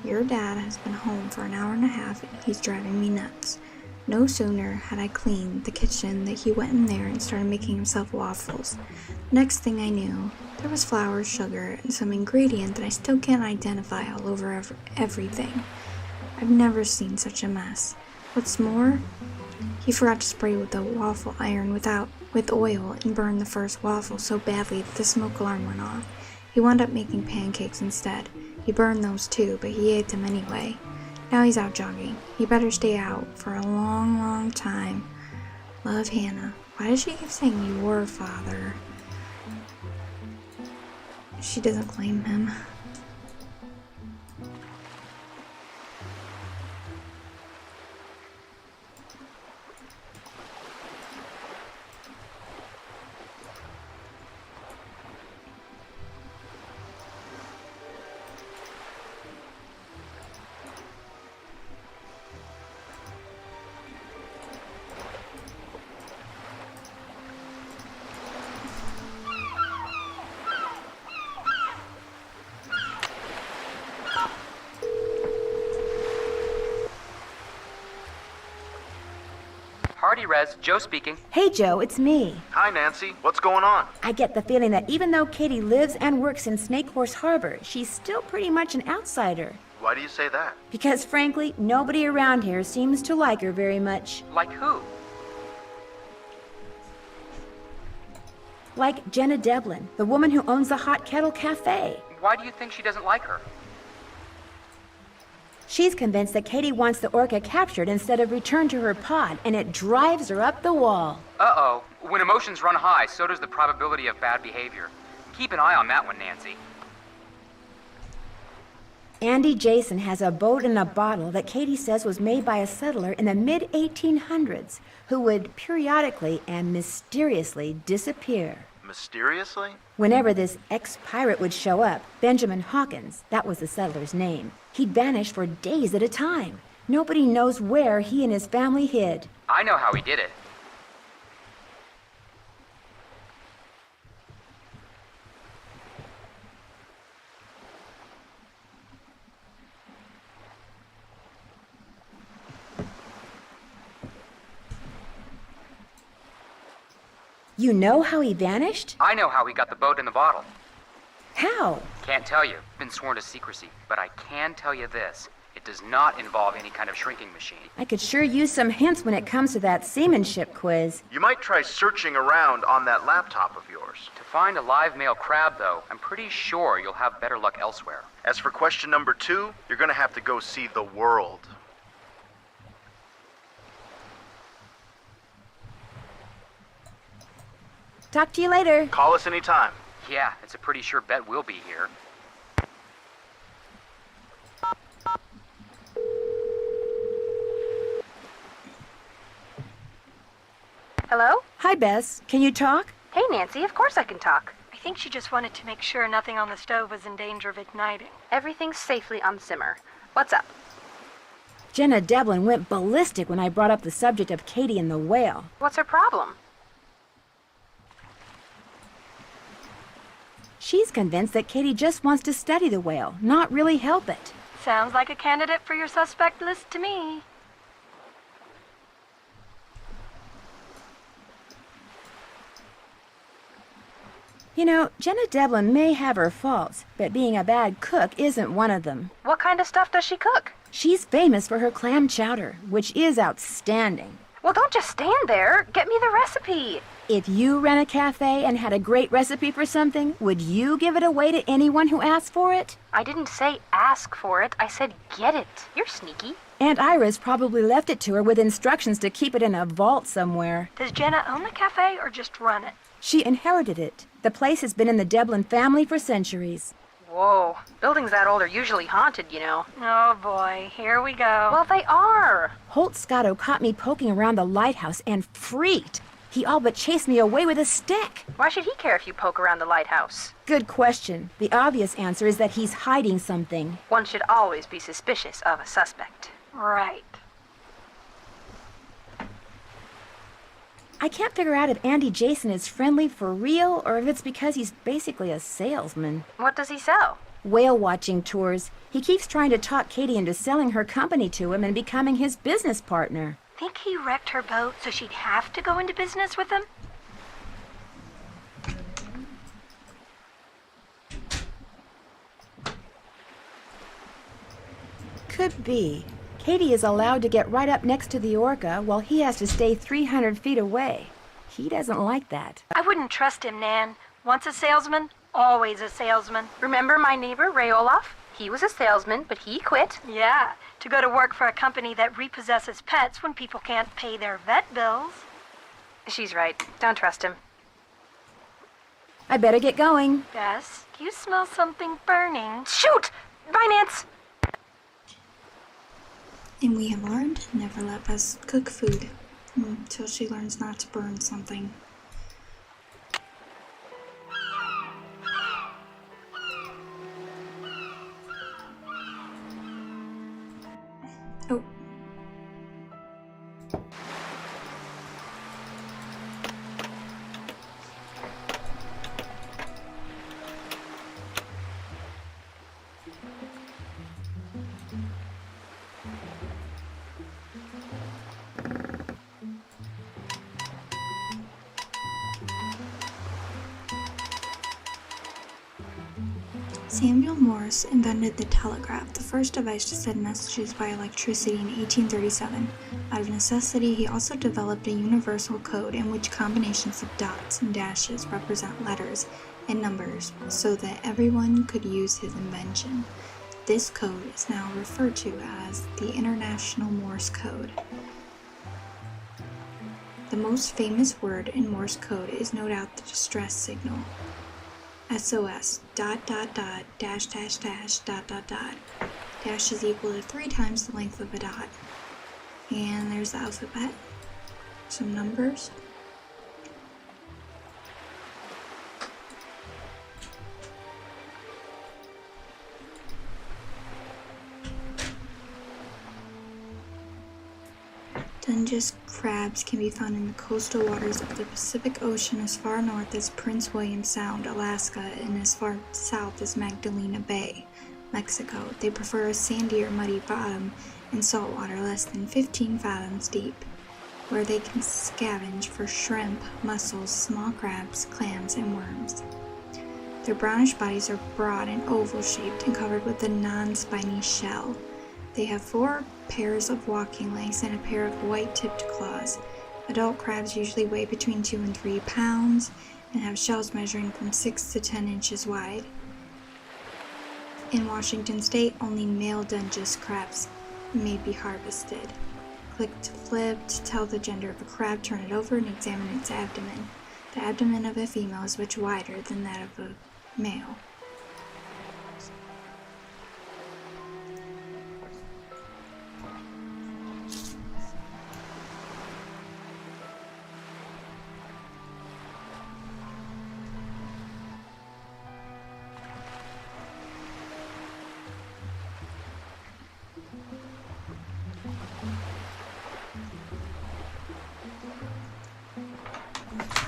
your dad has been home for an hour and a half and he's driving me nuts. No sooner had I cleaned the kitchen that he went in there and started making himself waffles. Next thing I knew, there was flour, sugar, and some ingredient that I still can't identify all over everything. I've never seen such a mess. What's more, he forgot to spray with the waffle iron with oil and burned the first waffle so badly that the smoke alarm went off. He wound up making pancakes instead. He burned those too, but he ate them anyway. Now he's out jogging. He better stay out for a long, long time. Love, Hannah. Why does she keep saying your father? She doesn't claim him. Hardy Res, Joe speaking. Hey, Joe, it's me. Hi, Nancy. What's going on? I get the feeling that even though Katie lives and works in Snake Horse Harbor, she's still pretty much an outsider. Why do you say that? Because, frankly, nobody around here seems to like her very much. Like who? Like Jenna Devlin, the woman who owns the Hot Kettle Cafe. Why do you think she doesn't like her? She's convinced that Katie wants the orca captured instead of returned to her pod, and it drives her up the wall. Uh-oh. When emotions run high, so does the probability of bad behavior. Keep an eye on that one, Nancy. Andy Jason has a boat in a bottle that Katie says was made by a settler in the mid-1800s who would periodically and mysteriously disappear. mysteriously? Whenever this ex-pirate would show up, Benjamin Hawkins, that was the settler's name, he'd vanish for days at a time. Nobody knows where he and his family hid. I know how he did it. You know how he vanished? I know how he got the boat in the bottle. How? Can't tell you. Been sworn to secrecy. But I can tell you this. It does not involve any kind of shrinking machine. I could sure use some hints when it comes to that seamanship quiz. You might try searching around on that laptop of yours. To find a live male crab, though, I'm pretty sure you'll have better luck elsewhere. As for question number 2, you're gonna have to go see the world. Talk to you later. Call us anytime. Yeah, it's a pretty sure bet we'll be here. Hello? Hi, Bess. Can you talk? Hey, Nancy, of course I can talk. I think she just wanted to make sure nothing on the stove was in danger of igniting. Everything's safely on simmer. What's up? Jenna Devlin went ballistic when I brought up the subject of Katie and the whale. What's her problem? She's convinced that Katie just wants to study the whale, not really help it. Sounds like a candidate for your suspect list to me. You know, Jenna Devlin may have her faults, but being a bad cook isn't one of them. What kind of stuff does she cook? She's famous for her clam chowder, which is outstanding. Well, don't just stand there. Get me the recipe. If you ran a cafe and had a great recipe for something, would you give it away to anyone who asked for it? I didn't say ask for it. I said get it. You're sneaky. Aunt Iris probably left it to her with instructions to keep it in a vault somewhere. Does Jenna own the cafe or just run it? She inherited it. The place has been in the Devlin family for centuries. Whoa. Buildings that old are usually haunted, you know. Oh boy, here we go. Well, they are. Holt Scotto caught me poking around the lighthouse and freaked. He all but chased me away with a stick. Why should he care if you poke around the lighthouse? Good question. The obvious answer is that he's hiding something. One should always be suspicious of a suspect. Right. I can't figure out if Andy Jason is friendly for real or if it's because he's basically a salesman. What does he sell? Whale watching tours. He keeps trying to talk Katie into selling her company to him and becoming his business partner. Think he wrecked her boat so she'd have to go into business with him? Could be. Katie is allowed to get right up next to the orca while he has to stay 300 feet away. He doesn't like that. I wouldn't trust him, Nan. Once a salesman, always a salesman. Remember my neighbor, Ray Olaf? He was a salesman, but he quit. Yeah, to go to work for a company that repossesses pets when people can't pay their vet bills. She's right. Don't trust him. I better get going. Bess, do you smell something burning? Shoot! Bye, Nance! And we have learned never let Bess cook food until she learns not to burn something. Oh. Samuel Morse invented the telegraph, the first device to send messages by electricity in 1837. Out of necessity, he also developed a universal code in which combinations of dots and dashes represent letters and numbers so that everyone could use his invention. This code is now referred to as the International Morse Code. The most famous word in Morse code is no doubt the distress signal. SOS, ... dash, dash, dash, ... Dash is equal to 3 times the length of a dot. And there's the alphabet. Some numbers. Dungeness crabs can be found in the coastal waters of the Pacific Ocean as far north as Prince William Sound, Alaska, and as far south as Magdalena Bay, Mexico. They prefer a sandy or muddy bottom and salt water less than 15 fathoms deep, where they can scavenge for shrimp, mussels, small crabs, clams, and worms. Their brownish bodies are broad and oval-shaped and covered with a non-spiny shell. They have 4 pairs of walking legs and a pair of white-tipped claws. Adult crabs usually weigh between 2 and 3 pounds and have shells measuring from 6 to 10 inches wide. In Washington state, only male Dungeness crabs may be harvested. Click to flip to tell the gender of a crab, turn it over and examine its abdomen. The abdomen of a female is much wider than that of a male.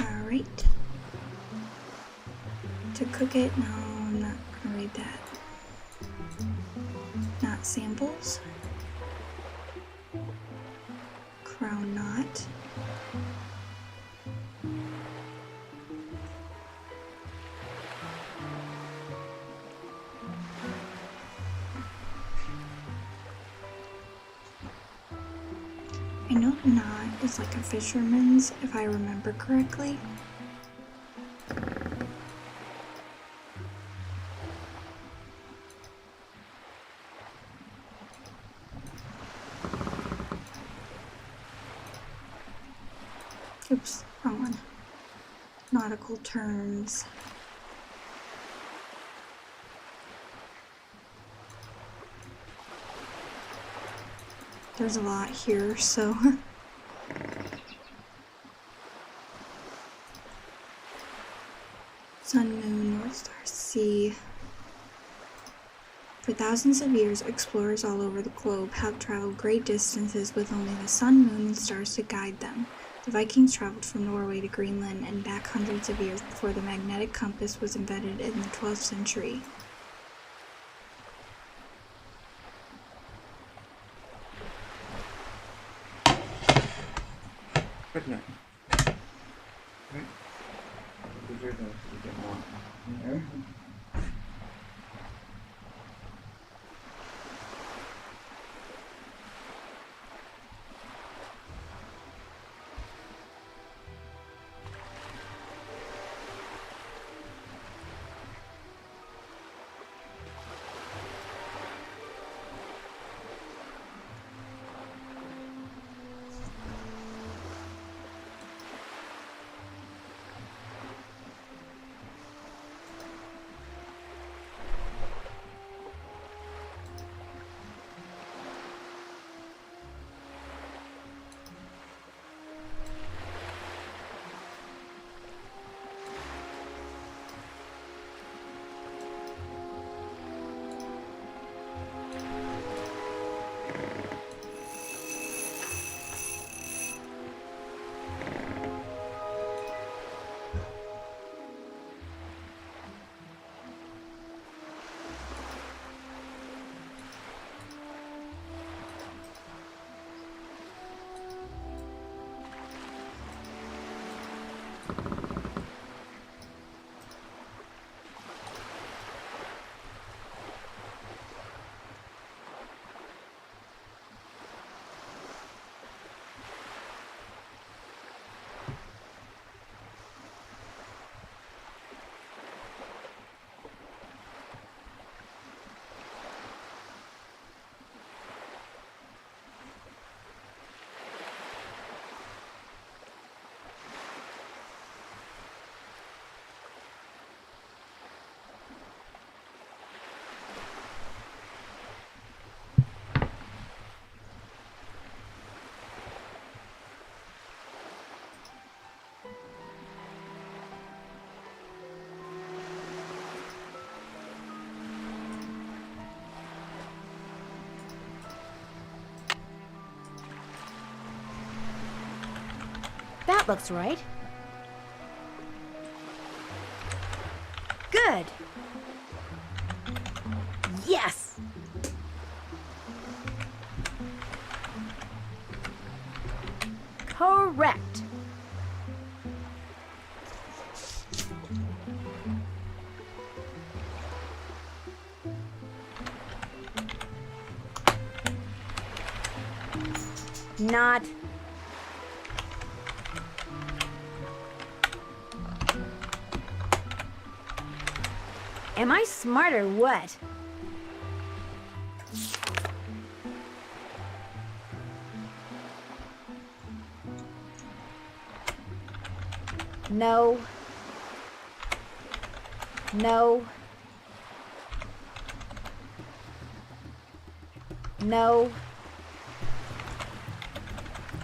Alright. To cook it, no, I'm not gonna read that. Not samples. Crown knot. I know knot is like a fisherman's, if I remember correctly. Oops, wrong one. Nautical terms. There's a lot here, so Sun, moon, North Star, sea. For thousands of years, explorers all over the globe have traveled great distances with only the sun, moon, and stars to guide them. The Vikings traveled from Norway to Greenland and back hundreds of years before the magnetic compass was invented in the 12th century. Good night. Right. There. That looks right. Good. Yes! Correct. Not. Am I smart or what? No. No. No.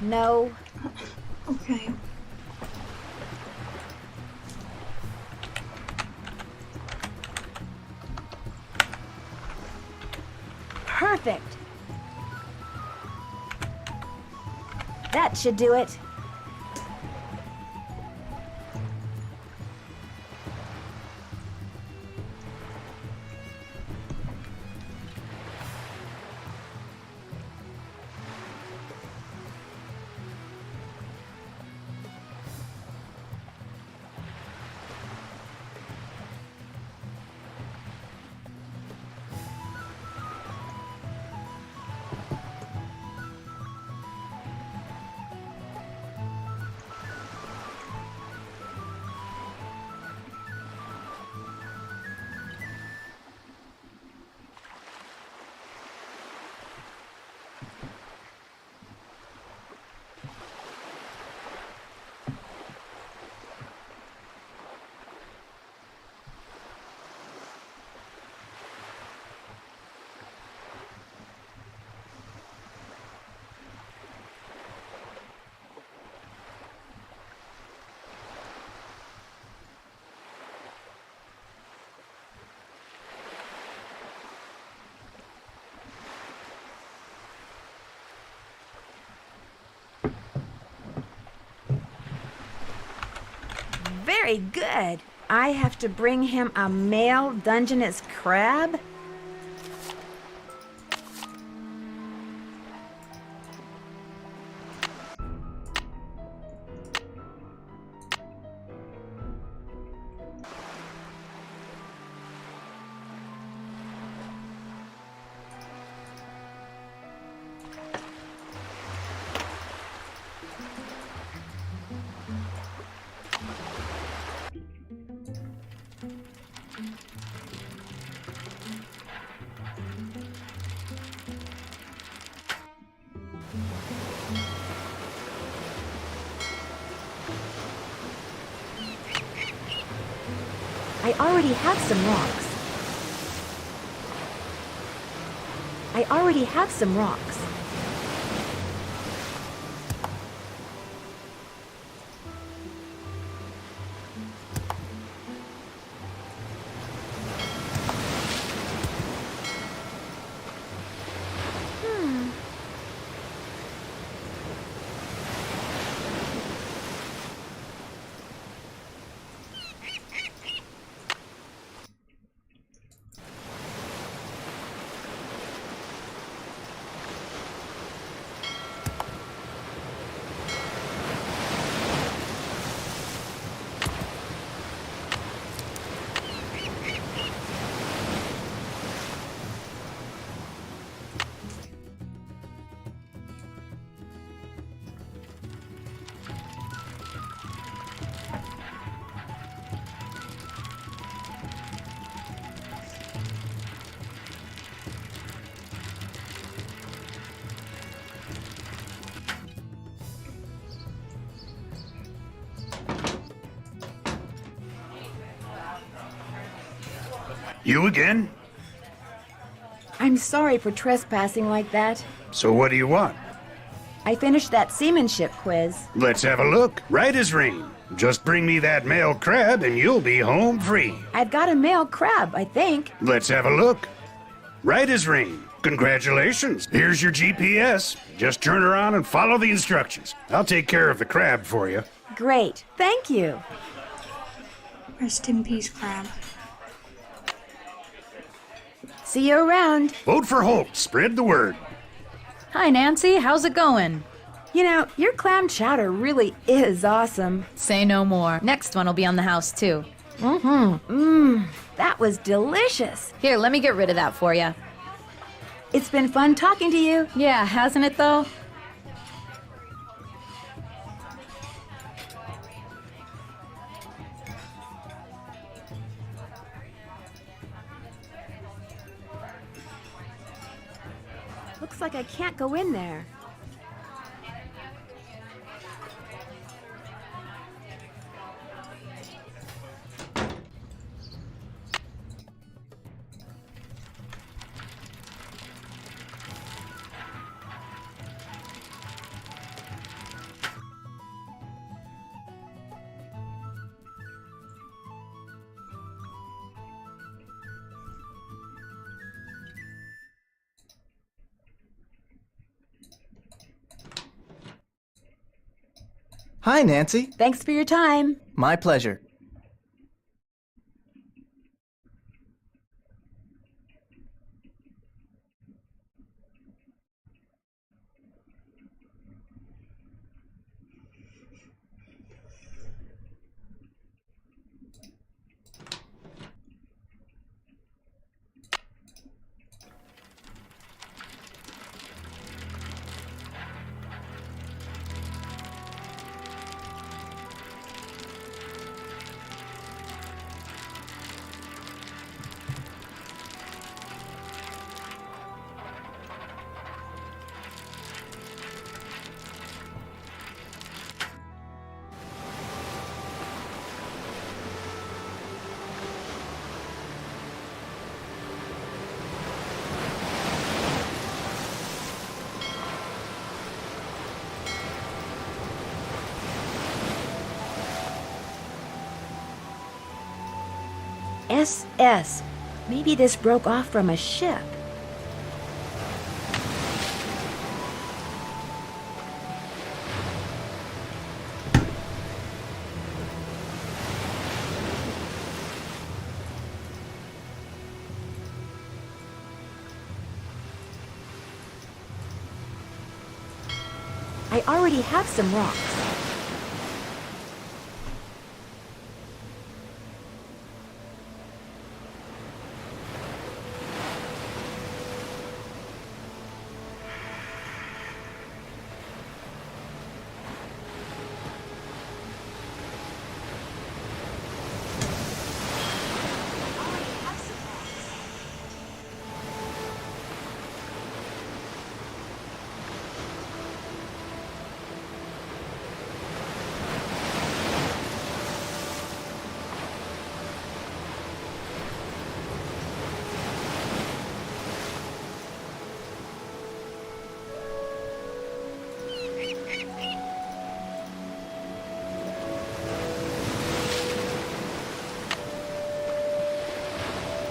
No. Okay. Perfect. That should do it. Very good. I have to bring him a male Dungeness crab? I already have some rocks. I already have some rocks. You again? I'm sorry for trespassing like that. So what do you want? I finished that seamanship quiz. Let's have a look. Right as rain. Just bring me that male crab and you'll be home free. I've got a male crab, I think. Let's have a look. Right as rain. Congratulations. Here's your GPS. Just turn around and follow the instructions. I'll take care of the crab for you. great. Thank you. Rest in peace, Crab. See you around. Vote for Holt. Spread the word. Hi, Nancy. How's it going? You know, your clam chowder really is awesome. Say no more. Next one will be on the house, too. That was delicious. Here, let me get rid of that for you. It's been fun talking to you. Yeah, hasn't it, though? Looks like I can't go in there. Hi, Nancy. Thanks for your time. My pleasure. SS. Maybe this broke off from a ship. I already have some rocks.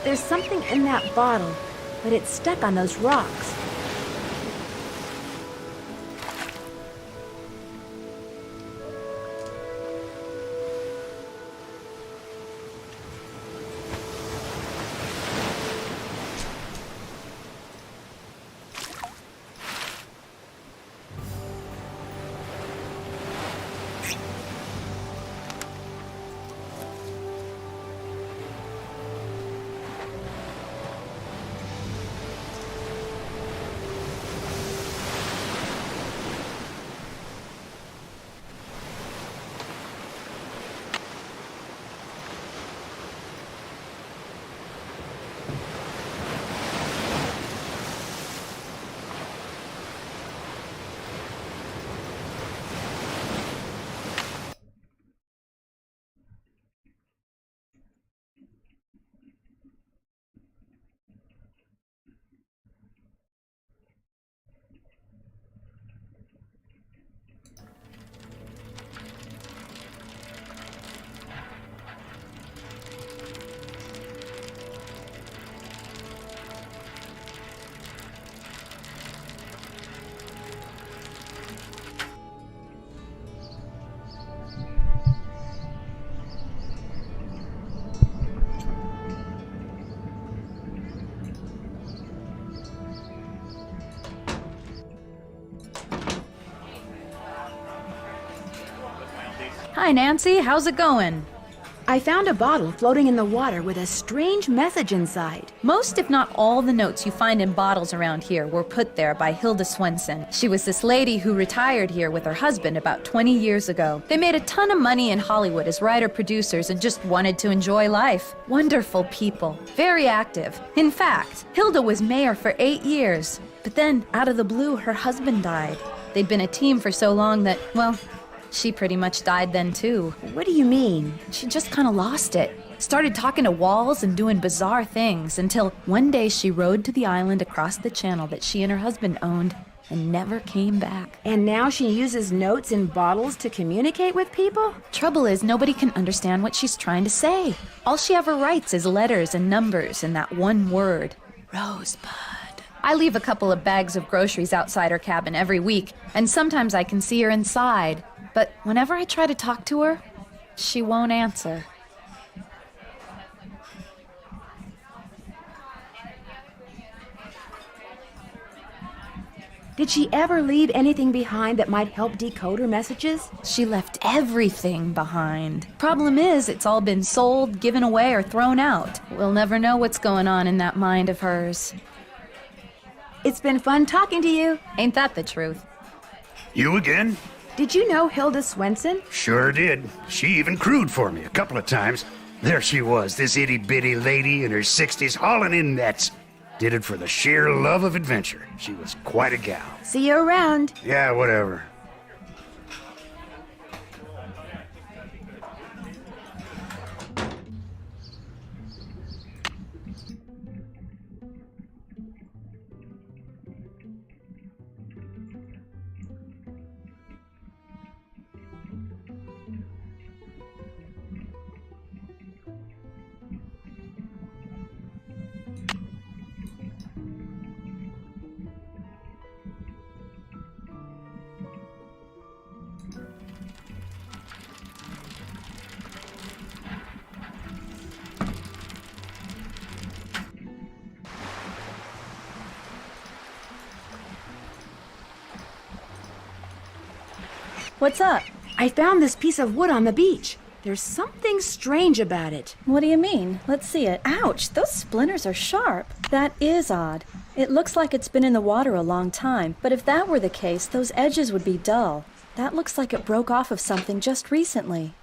There's something in that bottle, but it's stuck on those rocks. Hi, Nancy. How's it going? I found a bottle floating in the water with a strange message inside. Most, if not all, the notes you find in bottles around here were put there by Hilda Swenson. She was this lady who retired here with her husband about 20 years ago. They made a ton of money in Hollywood as writer-producers and just wanted to enjoy life. Wonderful people. Very active. In fact, Hilda was mayor for 8 years. But then, out of the blue, her husband died. They'd been a team for so long that, well, she pretty much died then too. What do you mean? She just kind of lost it. Started talking to walls and doing bizarre things until one day she rode to the island across the channel that she and her husband owned and never came back. And now she uses notes in bottles to communicate with people? Trouble is, nobody can understand what she's trying to say. All she ever writes is letters and numbers and that one word, Rosebud. I leave a couple of bags of groceries outside her cabin every week, and sometimes I can see her inside. But whenever I try to talk to her, she won't answer. Did she ever leave anything behind that might help decode her messages? She left everything behind. Problem is, it's all been sold, given away, or thrown out. We'll never know what's going on in that mind of hers. It's been fun talking to you. Ain't that the truth? You again? Did you know Hilda Swenson? Sure did. She even crewed for me a couple of times. There she was, this itty-bitty lady in her 60s hauling in nets. Did it for the sheer love of adventure. She was quite a gal. See you around. Yeah, whatever. What's up? I found this piece of wood on the beach. There's something strange about it. What do you mean? Let's see it. Ouch, those splinters are sharp. That is odd. It looks like it's been in the water a long time, but if that were the case, those edges would be dull. That looks like it broke off of something just recently.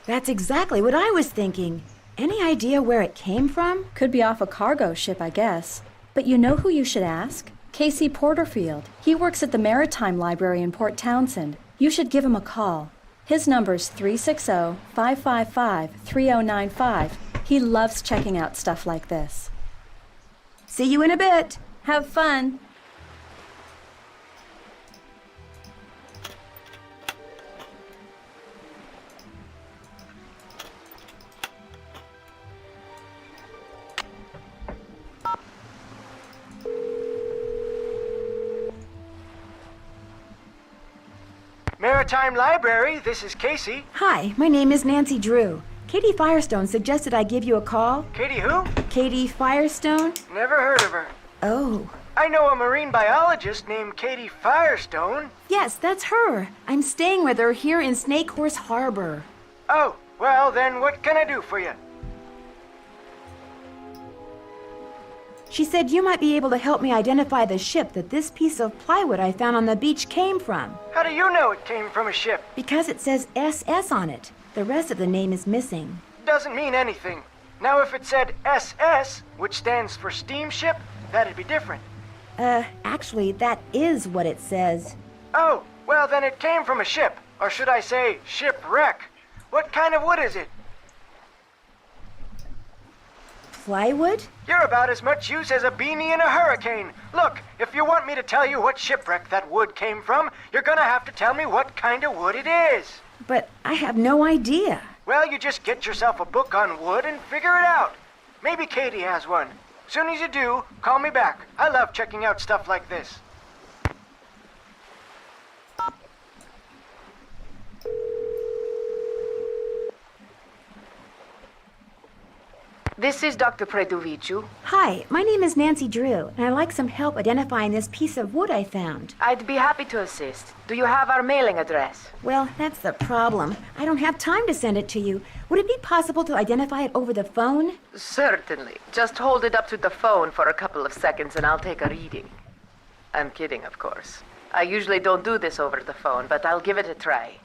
That's exactly what I was thinking. Any idea where it came from? Could be off a cargo ship, I guess. But you know who you should ask? Casey Porterfield. He works at the Maritime Library in Port Townsend. You should give him a call. His number's 360-555-3095. He loves checking out stuff like this. See you in a bit. Have fun. Maritime Library, this is Casey. Hi, my name is Nancy Drew. Katie Firestone suggested I give you a call. Katie who? Katie Firestone? Never heard of her. Oh. I know a marine biologist named Katie Firestone. Yes, that's her. I'm staying with her here in Snake Horse Harbor. Oh, well then what can I do for you? She said you might be able to help me identify the ship that this piece of plywood I found on the beach came from. How do you know it came from a ship? Because it says SS on it. The rest of the name is missing. Doesn't mean anything. Now if it said SS, which stands for steamship, that'd be different. Actually, that is what it says. Oh, well then it came from a ship. Or should I say, shipwreck. What kind of wood is it? Plywood? You're about as much use as a beanie in a hurricane. Look, if you want me to tell you what shipwreck that wood came from, you're gonna have to tell me what kind of wood it is. But I have no idea. Well, you just get yourself a book on wood and figure it out. Maybe Katie has one. Soon as you do, call me back. I love checking out stuff like this. This is Dr. Predoviciu. Hi, my name is Nancy Drew, and I'd like some help identifying this piece of wood I found. I'd be happy to assist. Do you have our mailing address? Well, that's the problem. I don't have time to send it to you. Would it be possible to identify it over the phone? Certainly. Just hold it up to the phone for a couple of seconds and I'll take a reading. I'm kidding, of course. I usually don't do this over the phone, but I'll give it a try.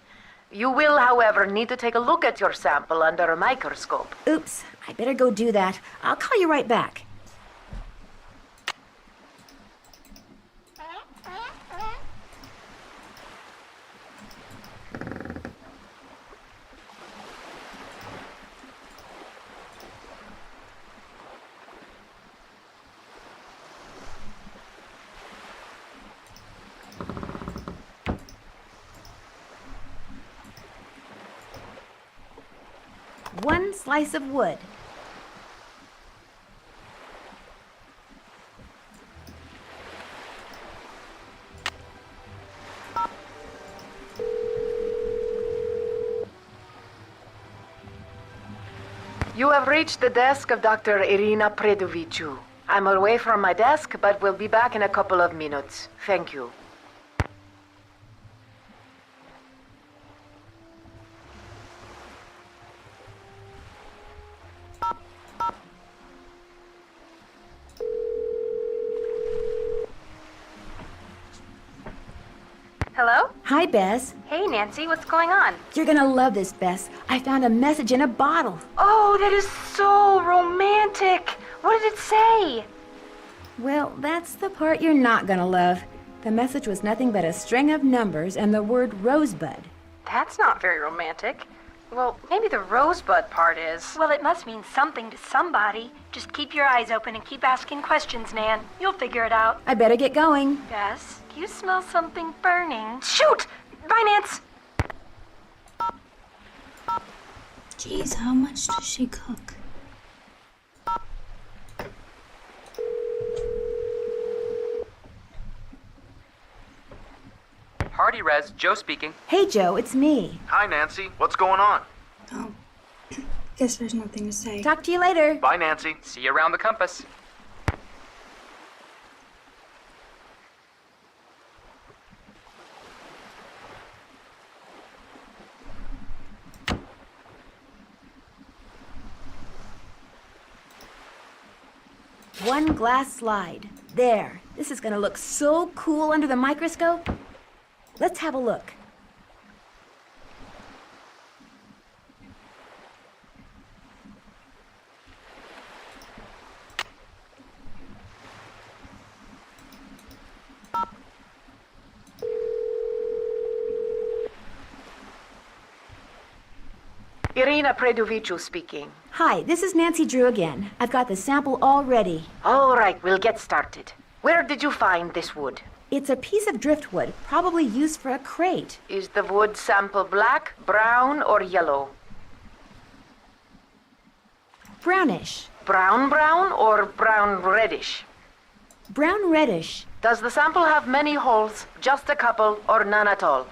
You will, however, need to take a look at your sample under a microscope. Oops, I better go do that. I'll call you right back. One slice of wood. You have reached the desk of Dr. Irina Predoviciu. I'm away from my desk, but will be back in a couple of minutes. Thank you. Hello? Hi, Bess. Hey, Nancy, what's going on? You're gonna love this, Bess. I found a message in a bottle. Oh, that is so romantic. What did it say? Well, that's the part you're not gonna love. The message was nothing but a string of numbers and the word rosebud. That's not very romantic. Well, maybe the rosebud part is. Well, it must mean something to somebody. Just keep your eyes open and keep asking questions, Nan. You'll figure it out. I better get going. Bess, do you smell something burning? Shoot! Bye, Nance! Jeez, how much does she cook? Hardy Res, Joe speaking. Hey, Joe, it's me. Hi, Nancy. What's going on? Oh, guess there's nothing to say. Talk to you later. Bye, Nancy. See you around the compass. One glass slide. There. This is gonna look so cool under the microscope. Let's have a look. Irina Predoviciu speaking. Hi, this is Nancy Drew again. I've got the sample all ready. All right, we'll get started. Where did you find this wood? It's a piece of driftwood, probably used for a crate. Is the wood sample black, brown, or yellow? Brownish. Brown or brown reddish? Brown reddish. Does the sample have many holes, just a couple, or none at all?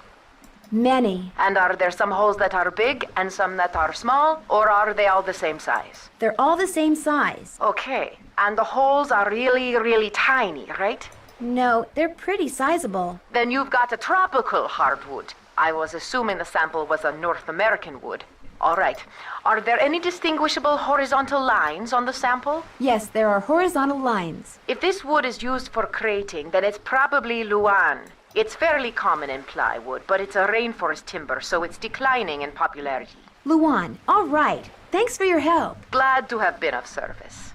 Many. And are there some holes that are big and some that are small, or are they all the same size? They're all the same size. Okay, and the holes are really, really tiny, right? No, they're pretty sizable. Then you've got a tropical hardwood. I was assuming the sample was a North American wood. All right. Are there any distinguishable horizontal lines on the sample? Yes, there are horizontal lines. If this wood is used for crating, then it's probably Luan. It's fairly common in plywood, but it's a rainforest timber, so it's declining in popularity. Luan, all right. Thanks for your help. Glad to have been of service.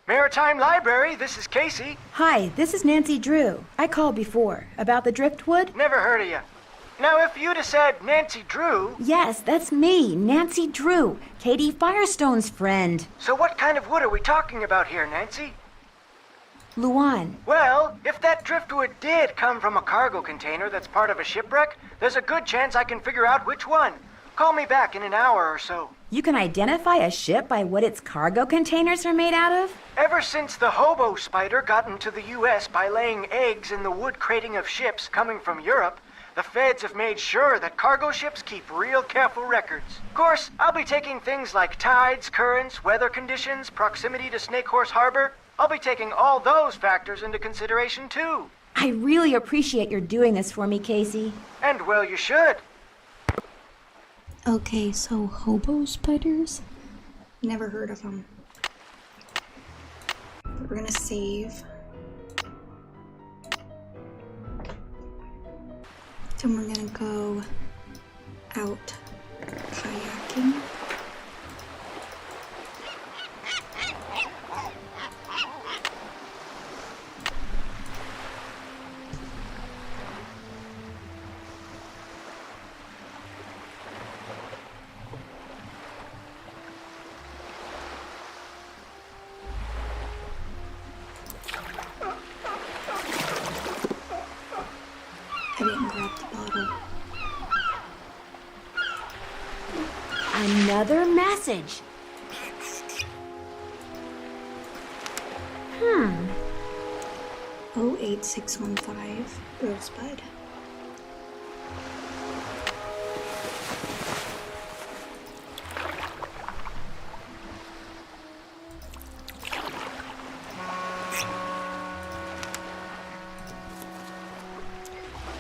Maritime Library, this is Casey. Hi, this is Nancy Drew. I called before. About the driftwood? Never heard of you. Now, if you'd have said Nancy Drew... Yes, that's me, Nancy Drew, Katie Firestone's friend. So what kind of wood are we talking about here, Nancy? Luan. Well, if that driftwood did come from a cargo container that's part of a shipwreck, there's a good chance I can figure out which one. Call me back in an hour or so. You can identify a ship by what its cargo containers are made out of? Ever since the hobo spider got into the U.S. by laying eggs in the wood crating of ships coming from Europe, the feds have made sure that cargo ships keep real careful records. Of course, I'll be taking things like tides, currents, weather conditions, proximity to Snake Horse Harbor. I'll be taking all those factors into consideration, too. I really appreciate your doing this for me, Casey. And well, you should. Okay, so hobo spiders? Never heard of them. But we're gonna save. Then we're gonna go out kayaking. I didn't grab the bottle. Another message. 08615 Rosebud.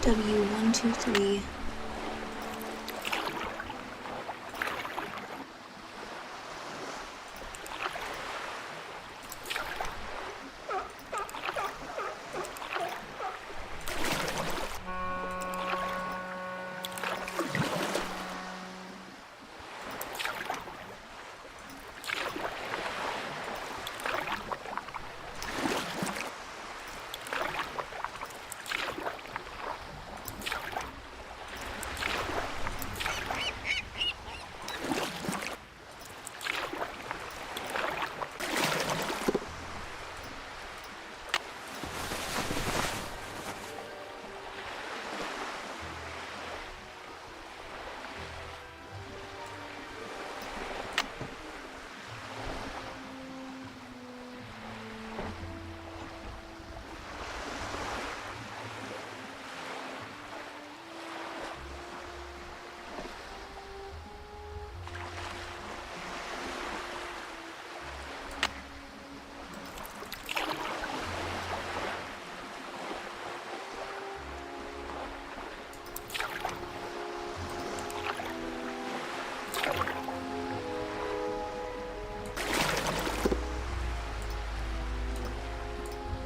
W123.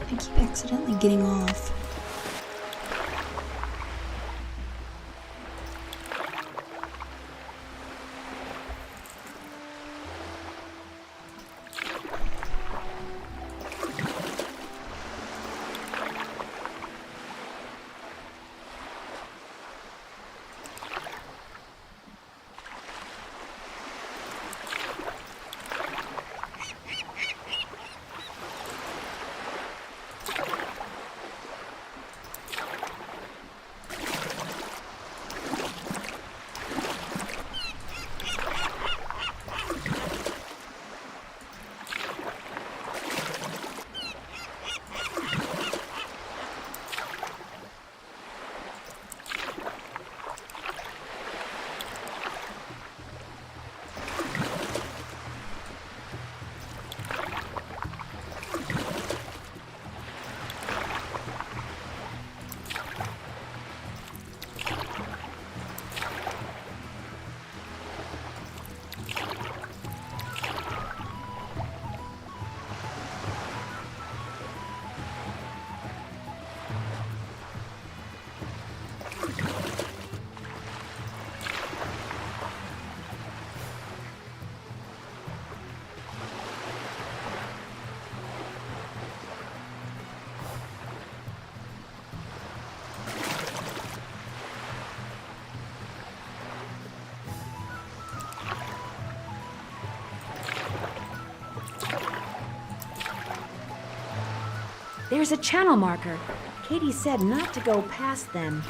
I keep accidentally getting off. There's a channel marker. Katie said not to go past them.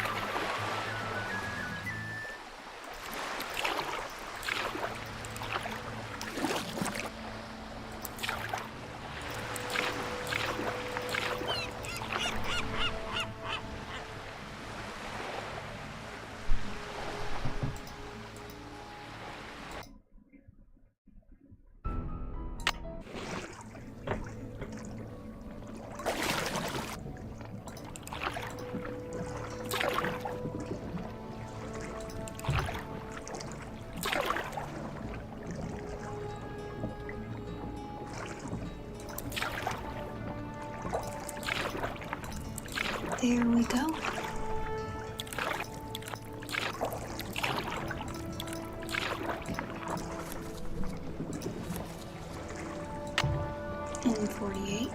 There we go. And 48.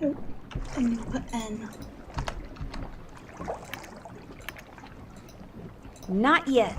Oh, I need to put N. Not yet.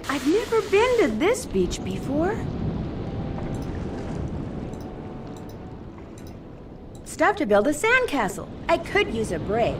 I've never been to this beach before. Stuff to build a sandcastle. I could use a break.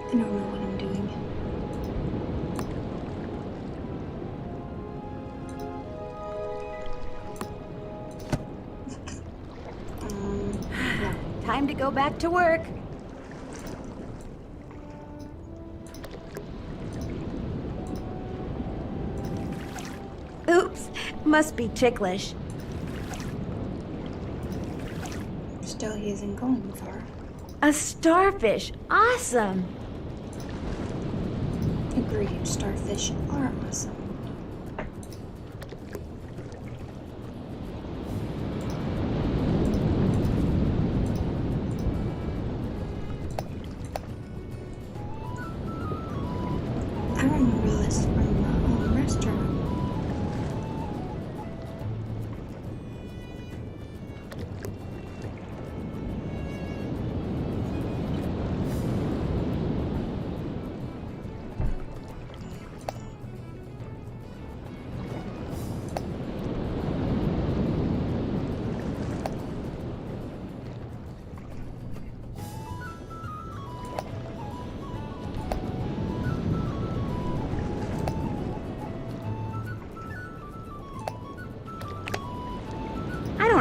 I don't know what I'm doing. No. Time to go back to work. Oops, must be ticklish. Still, he isn't going far. A starfish, awesome. Agreed, starfish are awesome.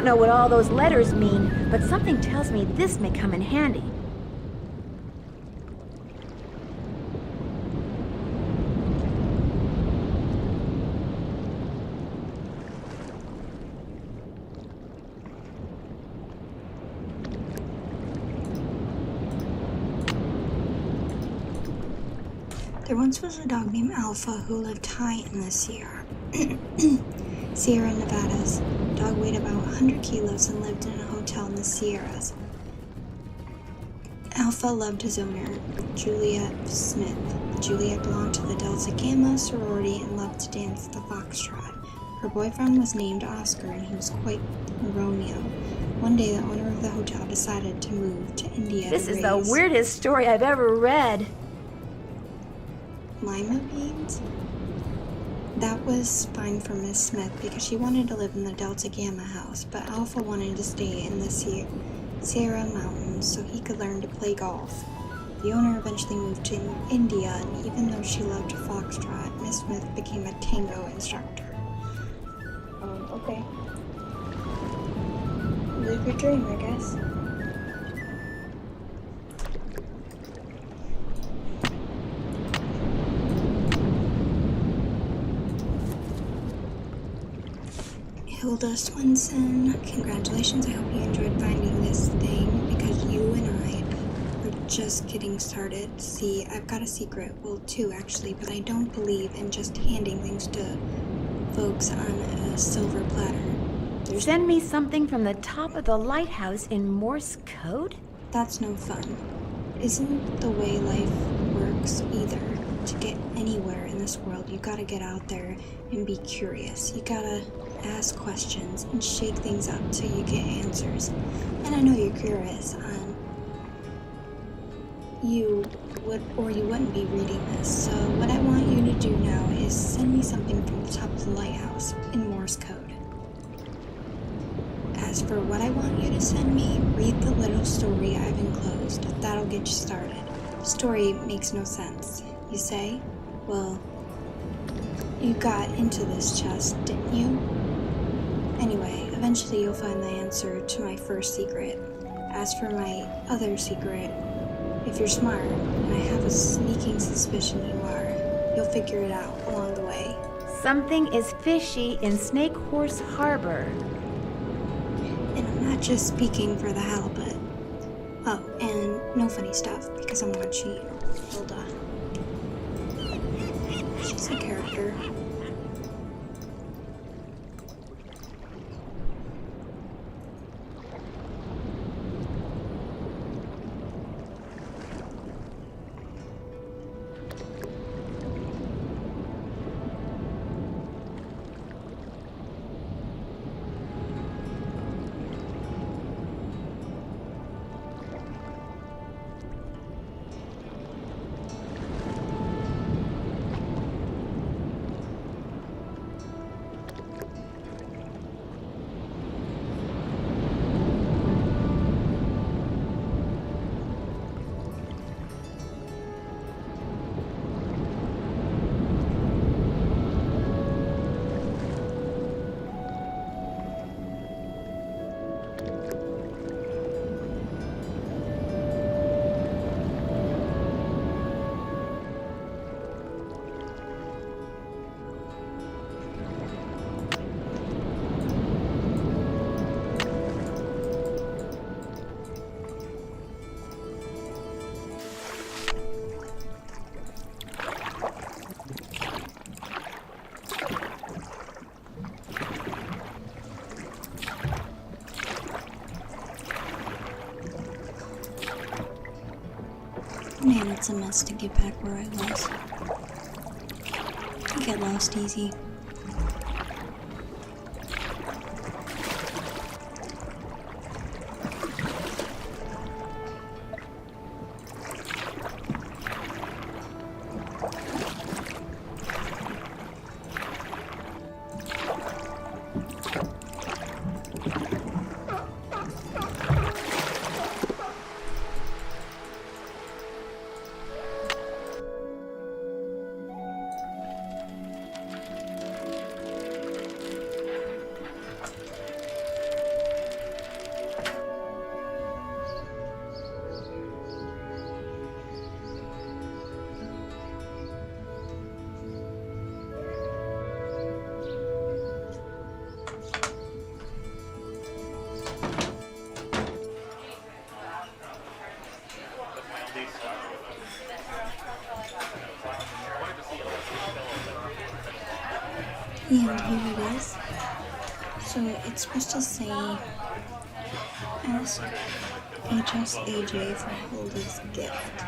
don't know what all those letters mean, but something tells me this may come in handy. There once was a dog named Alpha who lived high in the Sierra Nevadas. The dog weighed about 100 kilos and lived in a hotel in the Sierras. Alpha loved his owner, Juliet Smith. Juliet belonged to the Delta Gamma sorority and loved to dance the foxtrot. Her boyfriend was named Oscar and he was quite a Romeo. One day the owner of the hotel decided to move to India. This is the weirdest story I've ever read. Lima beans? That was fine for Miss Smith because she wanted to live in the Delta Gamma house, but Alpha wanted to stay in the Sierra Mountains so he could learn to play golf. The owner eventually moved to India, and even though she loved foxtrot, Miss Smith became a tango instructor. Okay. Live your dream, I guess. Hilda Swenson, congratulations. I hope you enjoyed finding this thing because you and I are just getting started. See, I've got a secret. Well, two actually, but I don't believe in just handing things to folks on a silver platter. Send me something from the top of the lighthouse in Morse code? That's no fun. Isn't the way life works either. To get anywhere in this world, you gotta get out there and be curious. You gotta ask questions and shake things up till you get answers. And I know you're curious. You would, or you wouldn't be reading this. So what I want you to do now is send me something from the top of the lighthouse in Morse code. As for what I want you to send me, read the little story I've enclosed. That'll get you started. Story makes no sense, you say? Well, you got into this chest, didn't you? Anyway, eventually you'll find the answer to my first secret. As for my other secret, if you're smart, and I have a sneaking suspicion you are, you'll figure it out along the way. Something is fishy in Snake Horse Harbor. And I'm not just speaking for the halibut. Oh, and no funny stuff, because I'm watching you. Hold on. She's a character. Man, it's a mess to get back where I was. I get lost easy. And here it is. So it's supposed to say, ask HSAJ for Hilda's gift.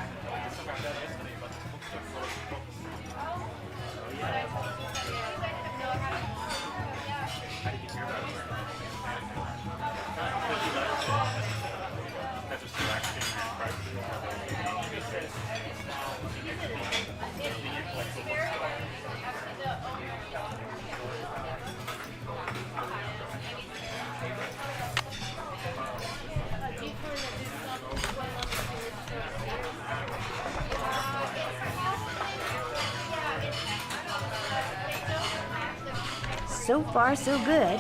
So far, so good.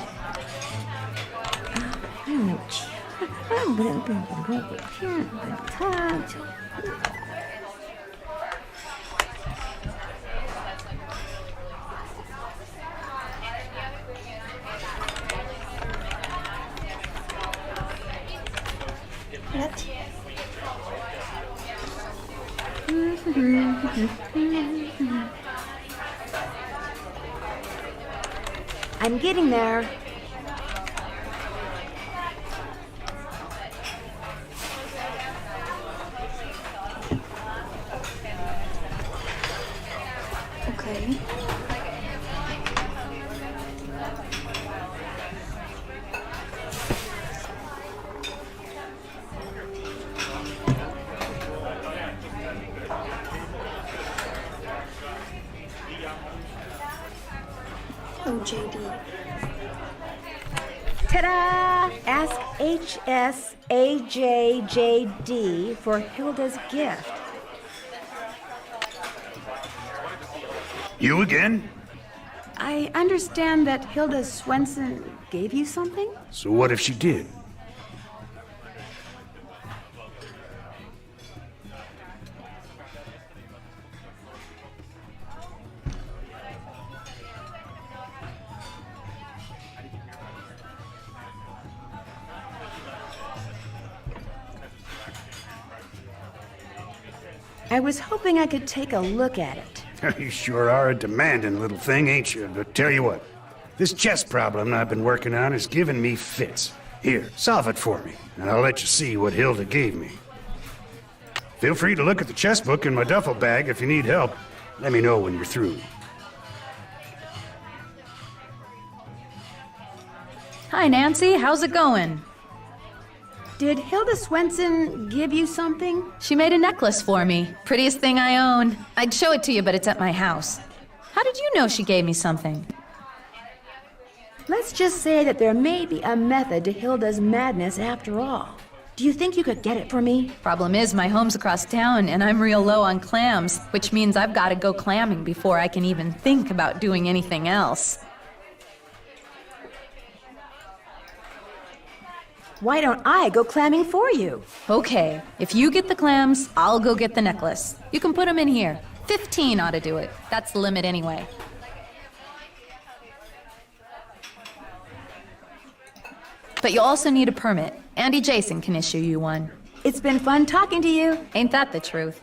What? I'm getting there. Okay. Oh, JD. Ta-da! Ask HSAJJD for Hilda's gift. You again? I understand that Hilda Swenson gave you something? So what if she did? I was hoping I could take a look at it. You sure are a demanding little thing, ain't you? But tell you what, this chess problem I've been working on is giving me fits. Here, solve it for me, and I'll let you see what Hilda gave me. Feel free to look at the chess book in my duffel bag if you need help. Let me know when you're through. Hi, Nancy. How's it going? Did Hilda Swenson give you something? She made a necklace for me. Prettiest thing I own. I'd show it to you, but it's at my house. How did you know she gave me something? Let's just say that there may be a method to Hilda's madness after all. Do you think you could get it for me? Problem is, my home's across town, and I'm real low on clams, which means I've got to go clamming before I can even think about doing anything else. Why don't I go clamming for you? Okay, if you get the clams, I'll go get the necklace. You can put them in here. 15 ought to do it. That's the limit anyway. But you'll also need a permit. Andy Jason can issue you one. It's been fun talking to you. Ain't that the truth?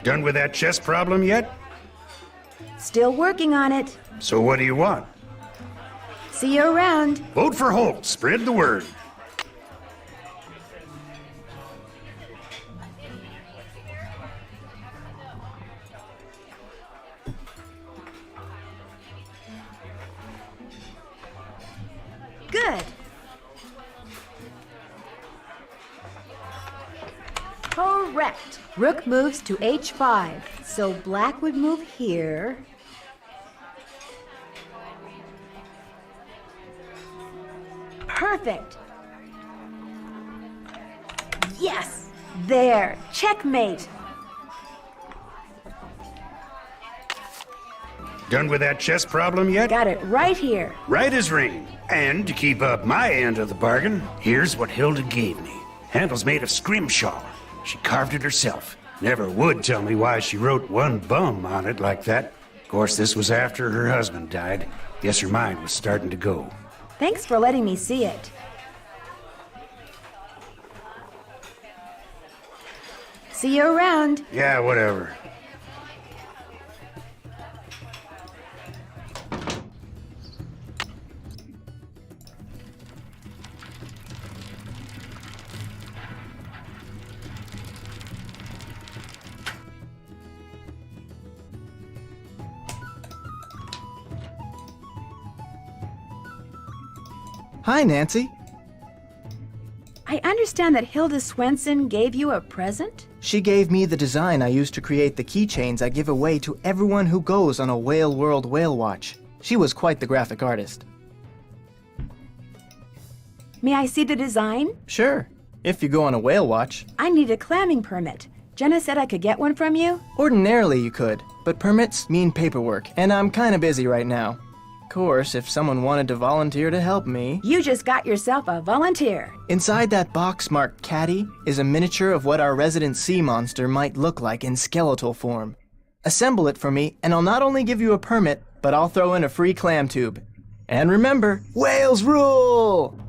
Done with that chess problem yet? Still working on it. So what do you want? See you around. Vote for Holt. Spread the word. Good. Correct. Rook moves to h5, so black would move here. Perfect. Yes! There! Checkmate! Done with that chess problem yet? Got it right here. Right as rain. And to keep up my end of the bargain, here's what Hilda gave me. Handle's made of scrimshaw. She carved it herself. Never would tell me why she wrote one bum on it like that. Of course, this was after her husband died. Guess her mind was starting to go. Thanks for letting me see it. See you around. Yeah, whatever. Hi, Nancy. I understand that Hilda Swenson gave you a present? She gave me the design I use to create the keychains I give away to everyone who goes on a Whale World Whale Watch. She was quite the graphic artist. May I see the design? Sure, if you go on a whale watch. I need a clamming permit. Jenna said I could get one from you? Ordinarily you could, but permits mean paperwork, and I'm kinda busy right now. Of course, if someone wanted to volunteer to help me... You just got yourself a volunteer. Inside that box marked Caddy is a miniature of what our resident sea monster might look like in skeletal form. Assemble it for me, and I'll not only give you a permit, but I'll throw in a free clam tube. And remember, whales rule!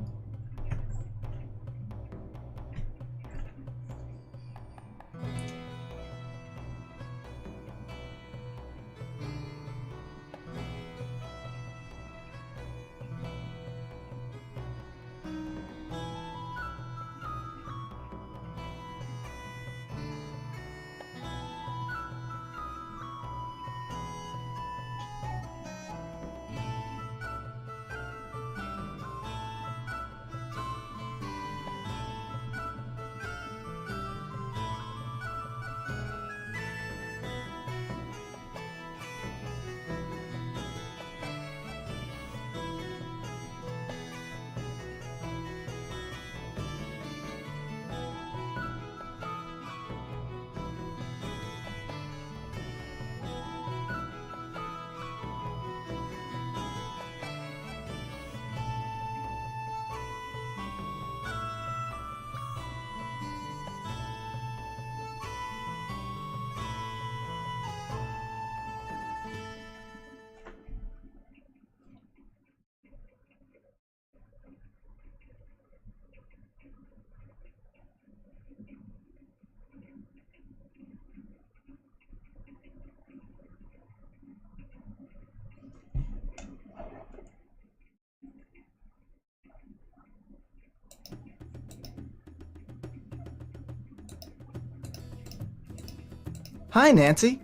Hi, Nancy.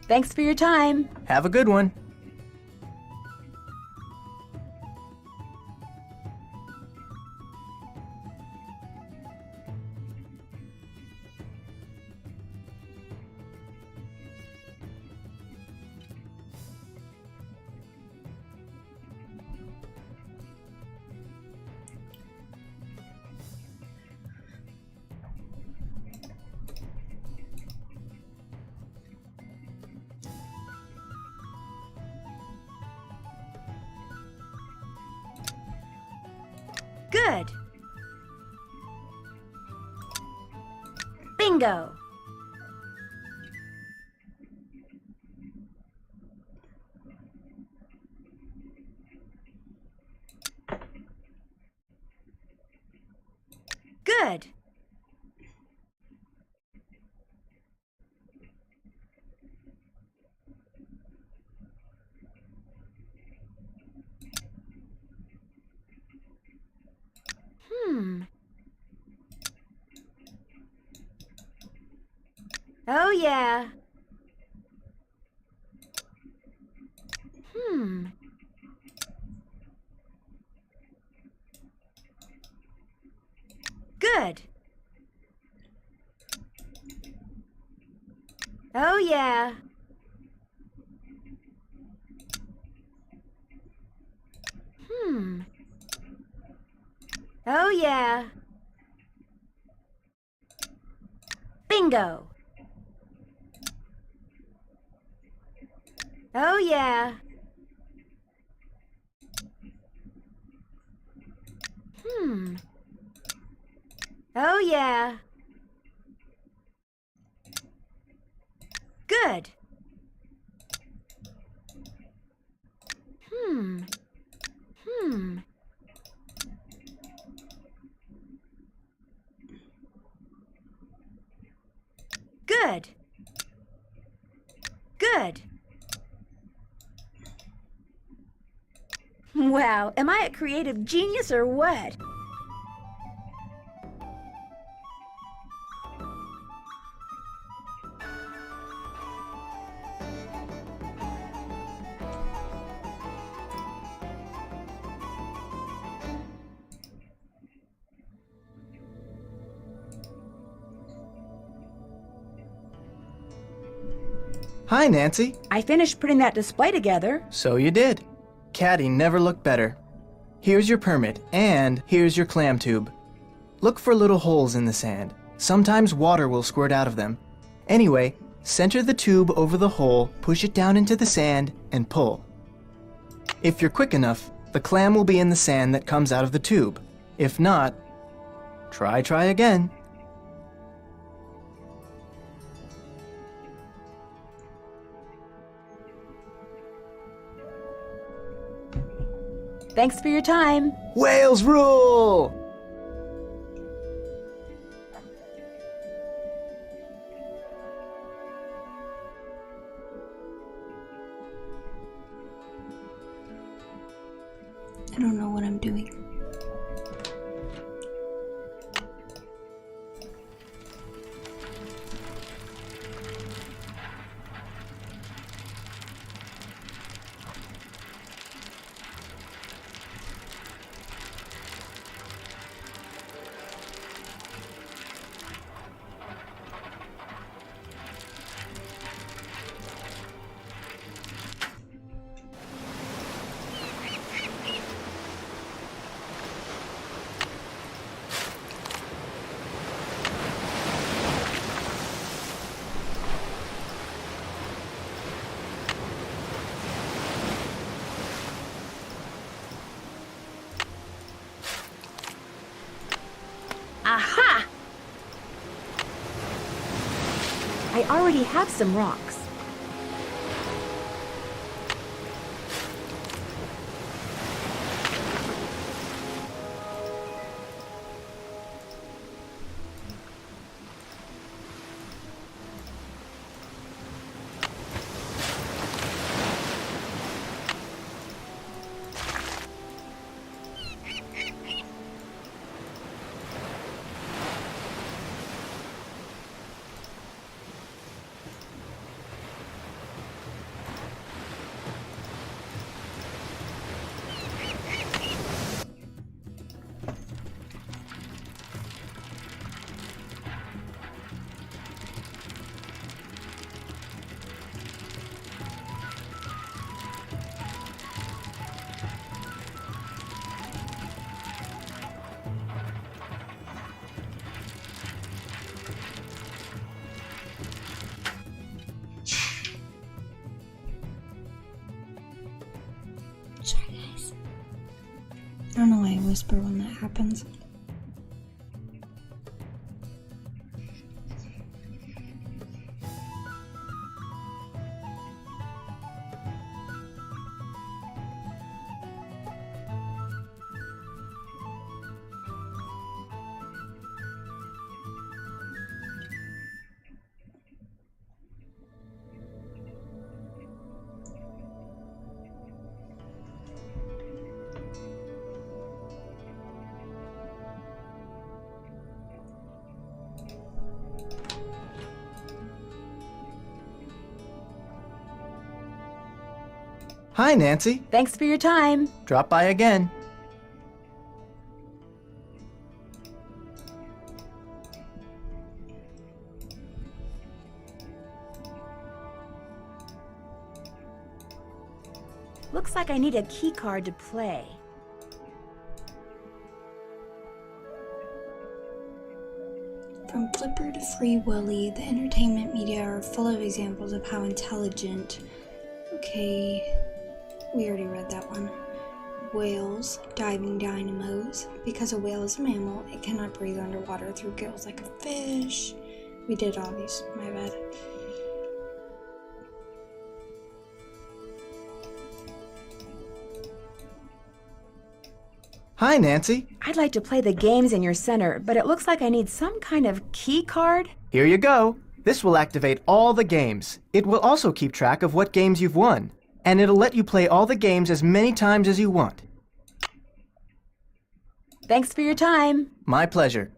Thanks for your time. Have a good one. Good. Bingo. Good. Oh, yeah. Good. Oh, yeah. Oh, yeah. Bingo! Oh, yeah. Oh, yeah. Good. Good. Good. Wow, am I a creative genius or what? Hi, Nancy. I finished putting that display together. So you did. Caddy never looked better. Here's your permit, and here's your clam tube. Look for little holes in the sand. Sometimes water will squirt out of them. Anyway, center the tube over the hole, push it down into the sand, and pull. If you're quick enough, the clam will be in the sand that comes out of the tube. If not, try again. Thanks for your time. Whales rule! I don't know what I'm doing. Aha! I already have some rocks. Sorry, guys. I don't know why I whisper when that happens. Hi, Nancy. Thanks for your time. Drop by again. Looks like I need a key card to play. From Flipper to Free Willy, the entertainment media are full of examples of how intelligent. Okay, we already read that one. Whales, diving dynamos. Because a whale is a mammal, it cannot breathe underwater through gills like a fish. We did all these, my bad. Hi, Nancy. I'd like to play the games in your center, but it looks like I need some kind of key card. Here you go. This will activate all the games. It will also keep track of what games you've won, and it'll let you play all the games as many times as you want. Thanks for your time. My pleasure.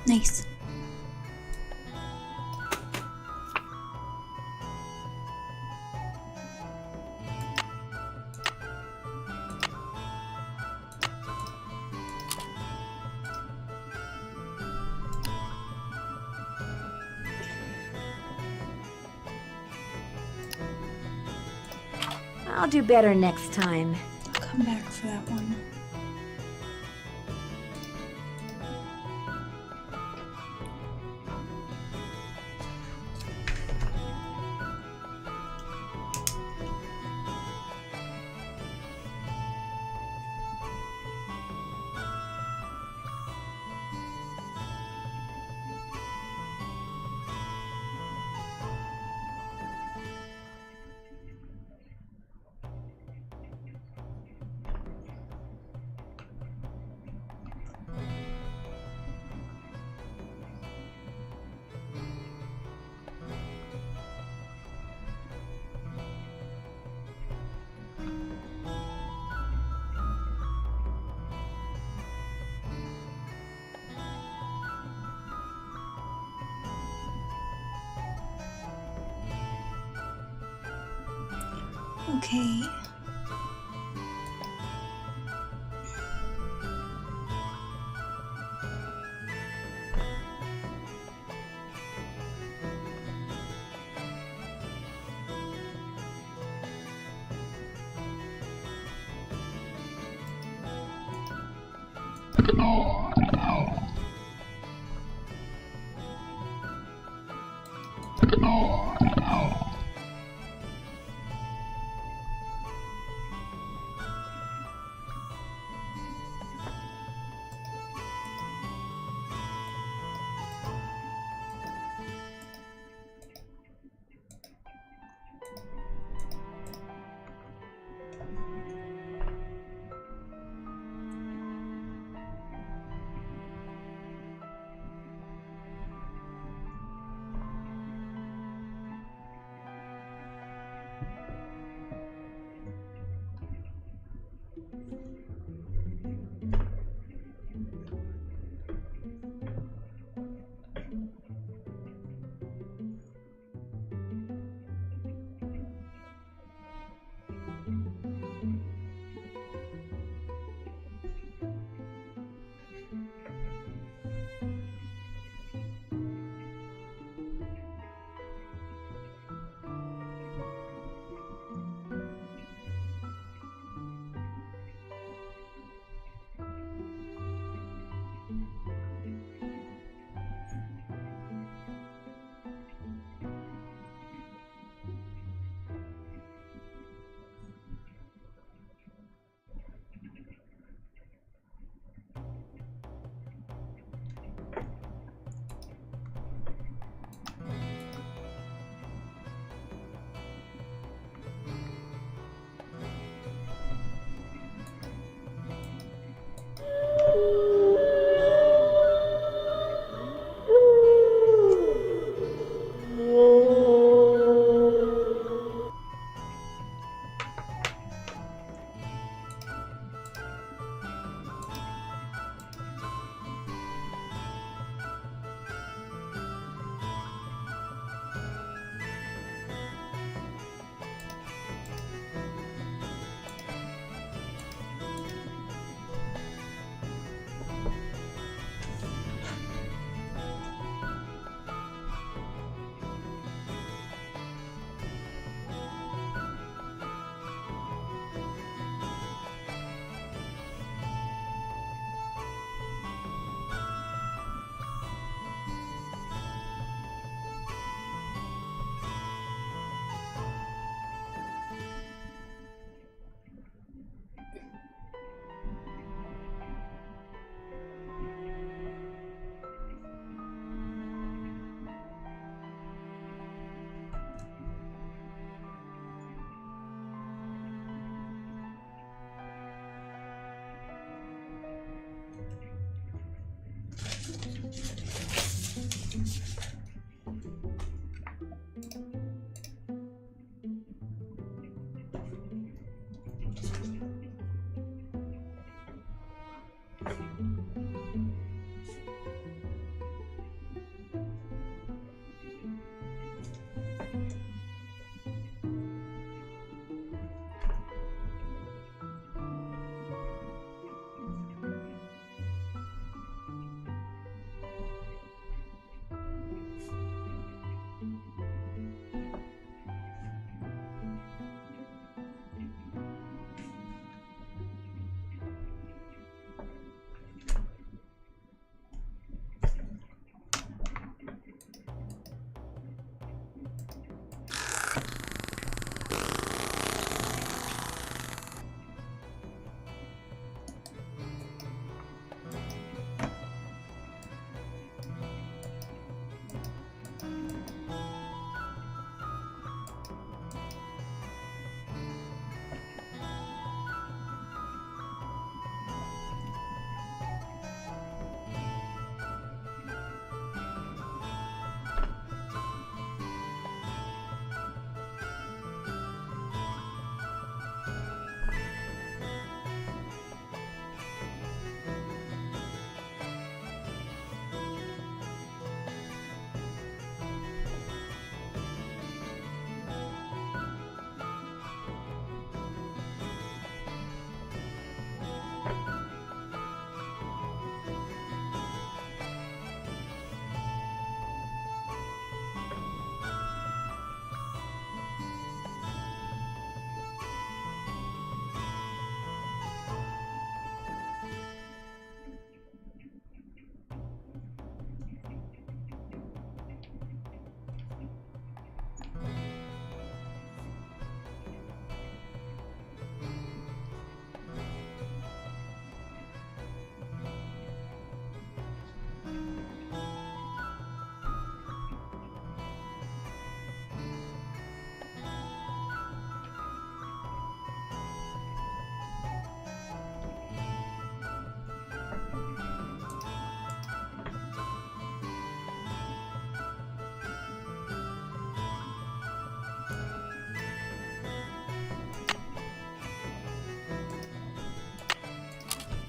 Nice. I'll do better next time. I'll come back for that one. Okay.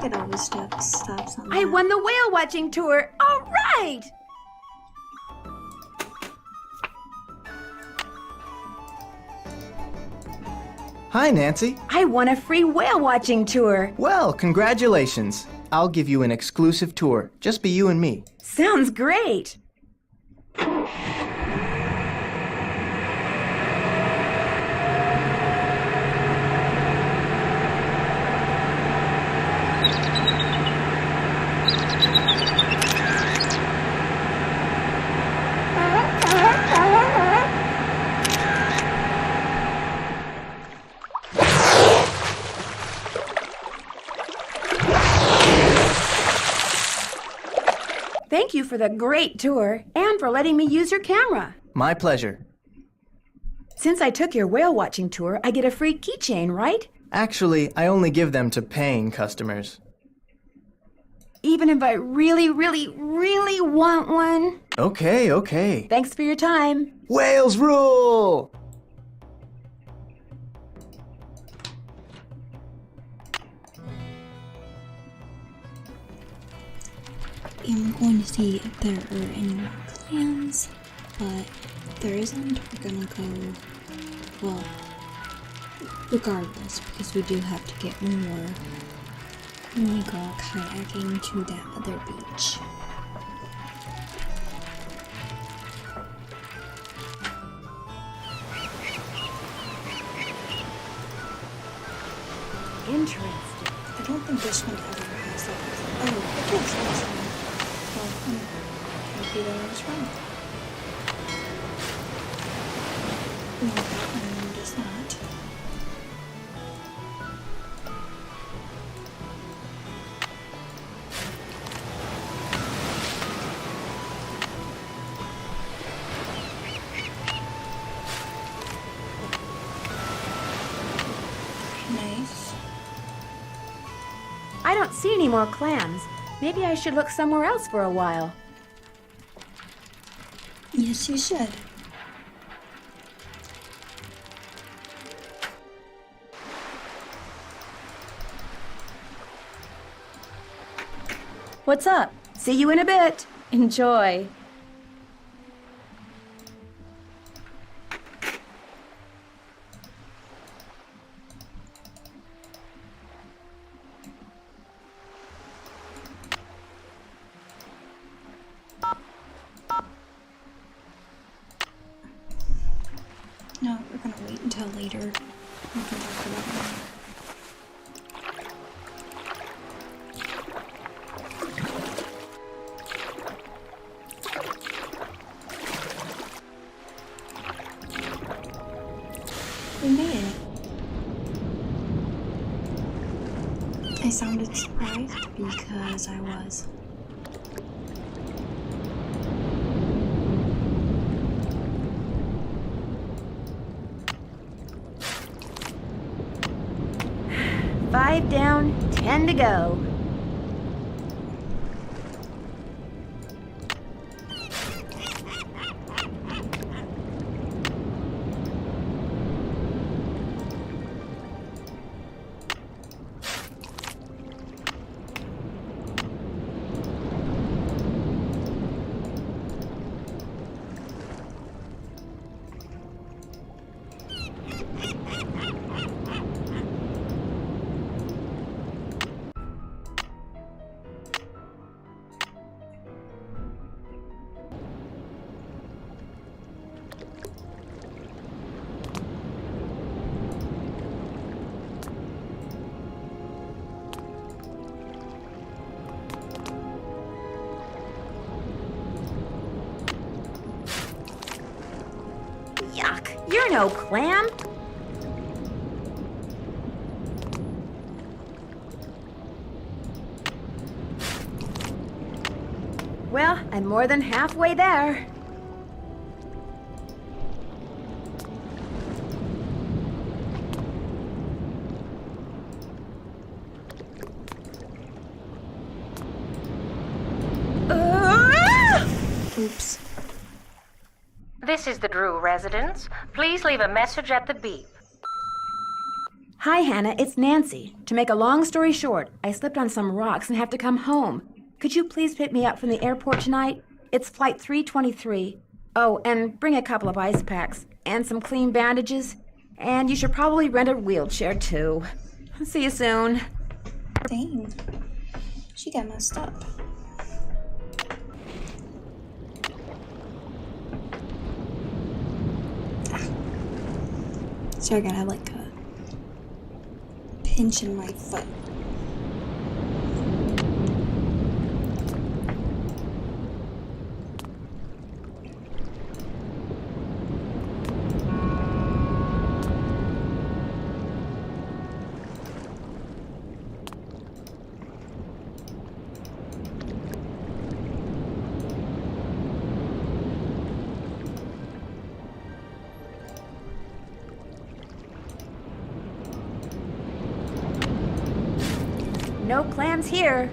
like it always stops on I that. won the whale watching tour. All right! Hi, Nancy. I won a free whale watching tour. Well, congratulations. I'll give you an exclusive tour. Just be you and me. Sounds great. Thank you for the great tour and for letting me use your camera. My pleasure. Since I took your whale watching tour, I get a free keychain, right? Actually, I only give them to paying customers. Even if I really, really, really want one? Okay. Thanks for your time. Whales rule! I'm going to see if there are any more clams, but if there isn't, we're gonna go, well, regardless, because we do have to get more when we go kayaking to that other beach. Interesting. I don't think this one ever has that. Oh, it does this one. Well, maybe there was wrong. No, that one does not. Nice. I don't see any more clams. Maybe I should look somewhere else for a while. Yes, you should. What's up? See you in a bit. Enjoy. No, we're gonna wait until later. We can talk about it more. We made it. I sounded surprised because I was. Five down, 10 to go. Yuck, you're no clam. Well, I'm more than halfway there. Oops. This is the Drew residence. Please leave a message at the beep. Hi, Hannah, it's Nancy. To make a long story short, I slipped on some rocks and have to come home. Could you please pick me up from the airport tonight? It's flight 323. Oh, and bring a couple of ice packs and some clean bandages. And you should probably rent a wheelchair, too. See you soon. Dang. She got messed up. So I got like a pinch in my foot. No clams here.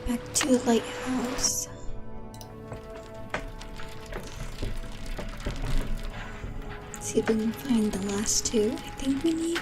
Back to the lighthouse. See if we can find the last two I think we need.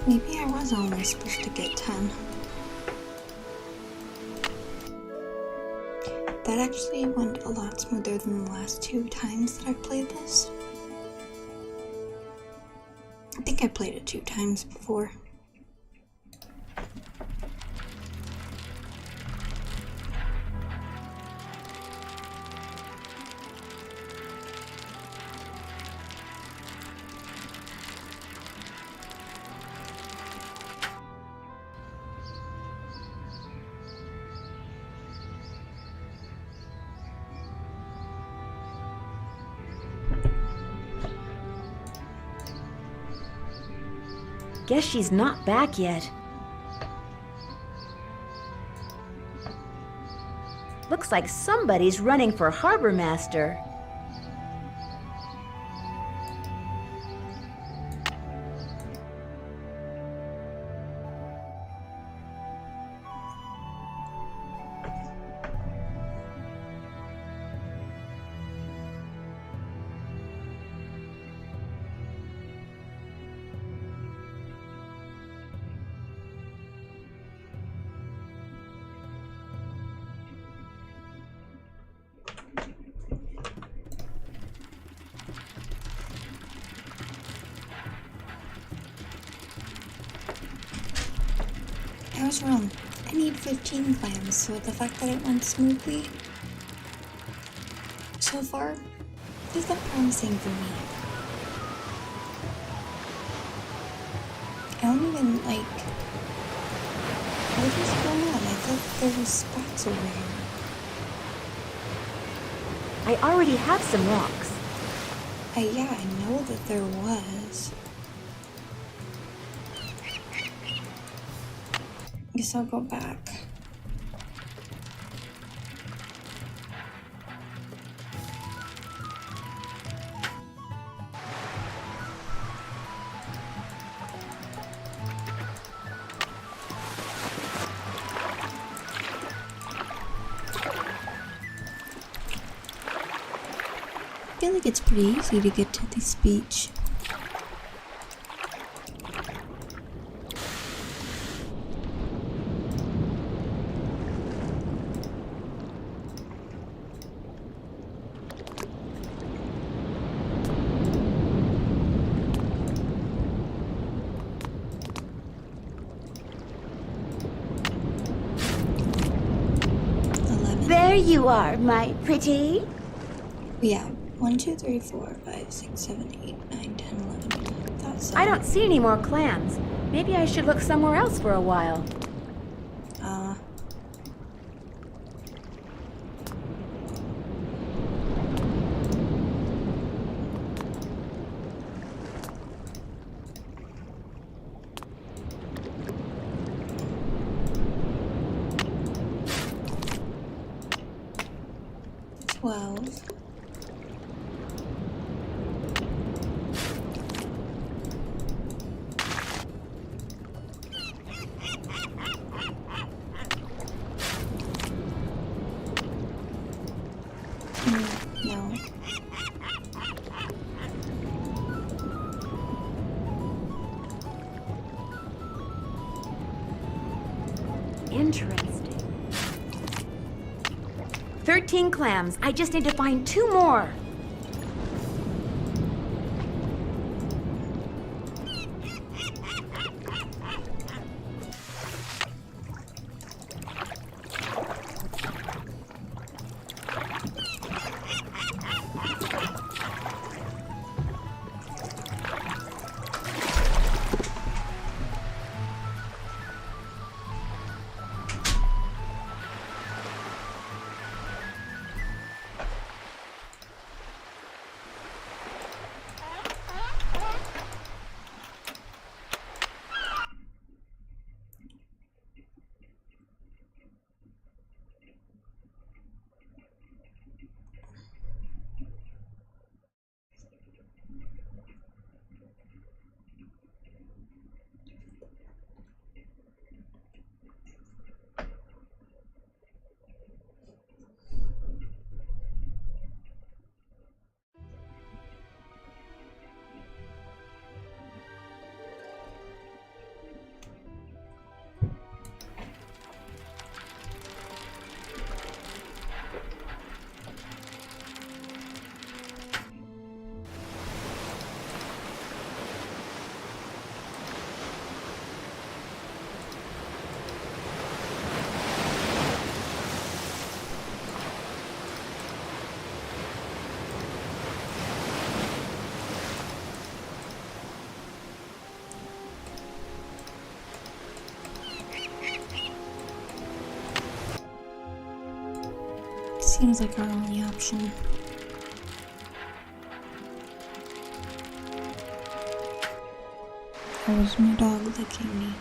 Maybe I was only supposed to get 10. That actually went a lot smoother than the last 2 times that I've played this. I think I played it 2 times before. Guess she's not back yet. Looks like somebody's running for harbor master. I was wrong. I need 15 clams, so the fact that it went smoothly so far is not promising for me. I don't even like... What is going on? I thought there was spots over here. I already have some rocks. Yeah, I know that there was. Guess I'll go back. feel like it's pretty easy to get to this beach. There you are, my pretty. Yeah, 1, 2, 3, 4, 5, 6, 7, 8, 9, 10, 11. That's I don't see any more clams. Maybe I should look somewhere else for a while. No. Interesting. 13 clams. I just need to find 2 more. Seems like our only option. There was my dog licking me.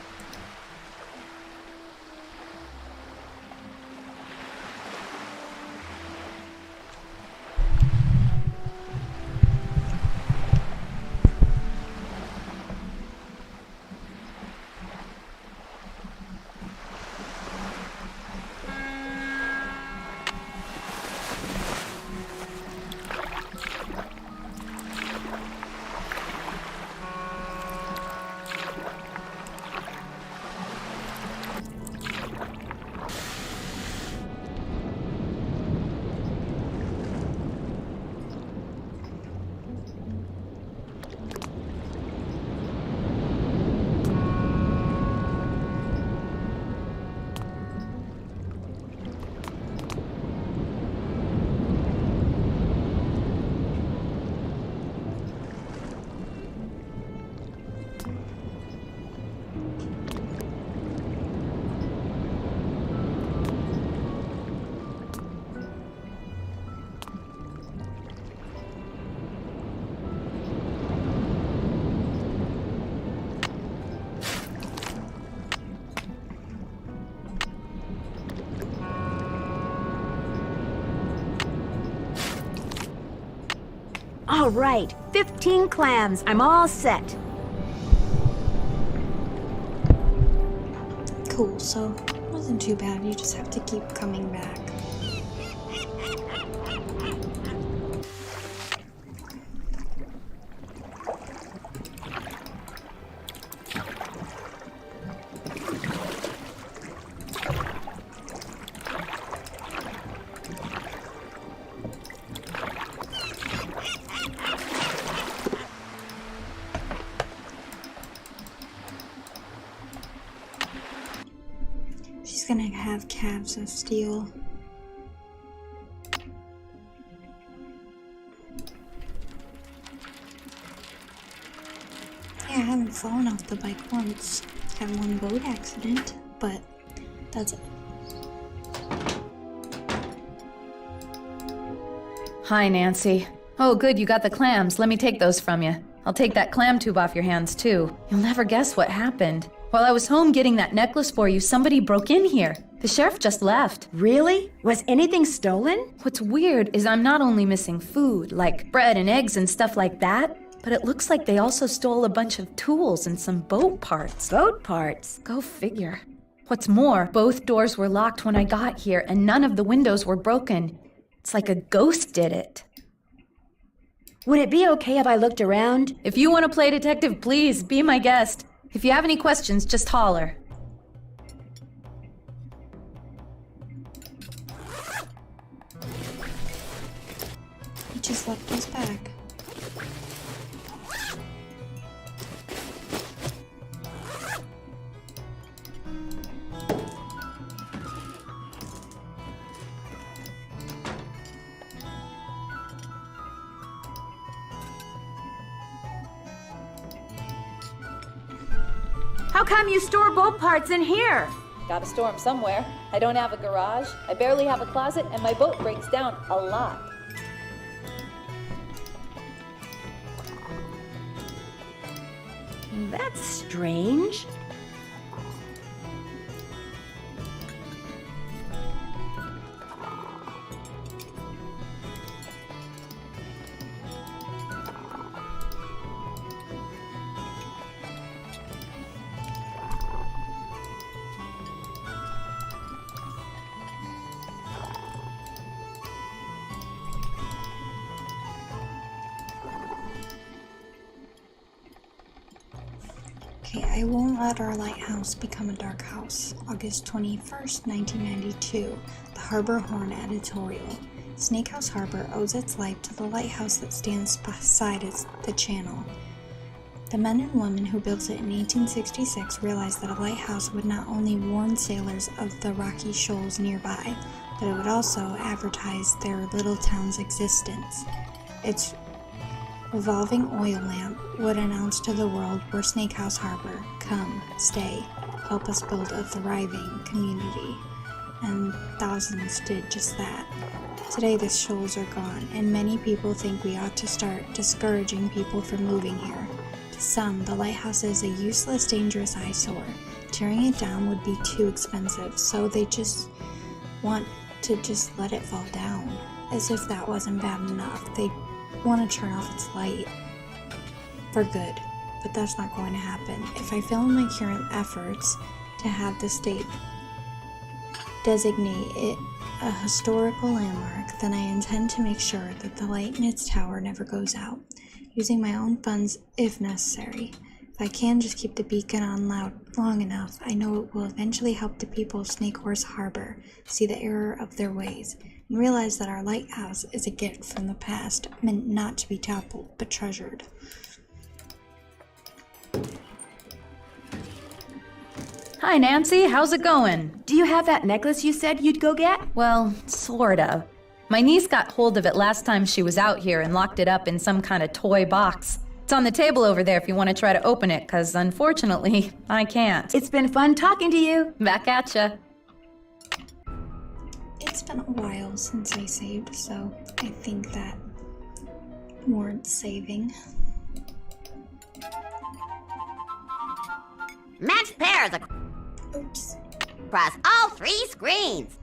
All right, 15 clams. I'm all set. Cool, so it wasn't too bad. You just have to keep coming back. He's gonna have calves of steel. Yeah, I haven't fallen off the bike once. Had one boat accident, but that's it. Hi, Nancy. Oh, good, you got the clams. Let me take those from you. I'll take that clam tube off your hands, too. You'll never guess what happened. While I was home getting that necklace for you, somebody broke in here. The sheriff just left. Really? Was anything stolen? What's weird is I'm not only missing food, like bread and eggs and stuff like that, but it looks like they also stole a bunch of tools and some boat parts. Boat parts? Go figure. What's more, both doors were locked when I got here, and none of the windows were broken. It's like a ghost did it. Would it be okay if I looked around? If you want to play detective, please, be my guest. If you have any questions, just holler. He just left us back. How come you store boat parts in here? Gotta store them somewhere. I don't have a garage, I barely have a closet, and my boat breaks down a lot. That's strange. Okay, I won't let our lighthouse become a dark house. August 21st, 1992. The Harbor Horn editorial. Snakehouse Harbor owes its life to the lighthouse that stands beside the channel. The men and women who built it in 1866 realized that a lighthouse would not only warn sailors of the rocky shoals nearby, but it would also advertise their little town's existence. Its revolving oil lamp would announce to the world, we're Snakehouse Harbor, come, stay, help us build a thriving community. And thousands did just that. Today the shoals are gone, and many people think we ought to start discouraging people from moving here. To some, the lighthouse is a useless, dangerous eyesore. Tearing it down would be too expensive, so they just want to just let it fall down. As if that wasn't bad enough, they want to turn off its light for good, but that's not going to happen. If I fail in my current efforts to have the state designate it a historical landmark, then I intend to make sure that the light in its tower never goes out, using my own funds if necessary. If I can just keep the beacon on long enough, I know it will eventually help the people of Snakehorse Harbor see the error of their ways and realize that our lighthouse is a gift from the past, meant not to be toppled, but treasured. Hi, Nancy. How's it going? Do you have that necklace you said you'd go get? Well, sort of. My niece got hold of it last time she was out here and locked it up in some kind of toy box. It's on the table over there if you want to try to open it, because unfortunately, I can't. It's been fun talking to you. Back at ya. It's been a while since I saved, so I think that warrants saving. Match pairs Oops. across all 3 screens.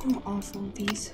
I'm awful at these.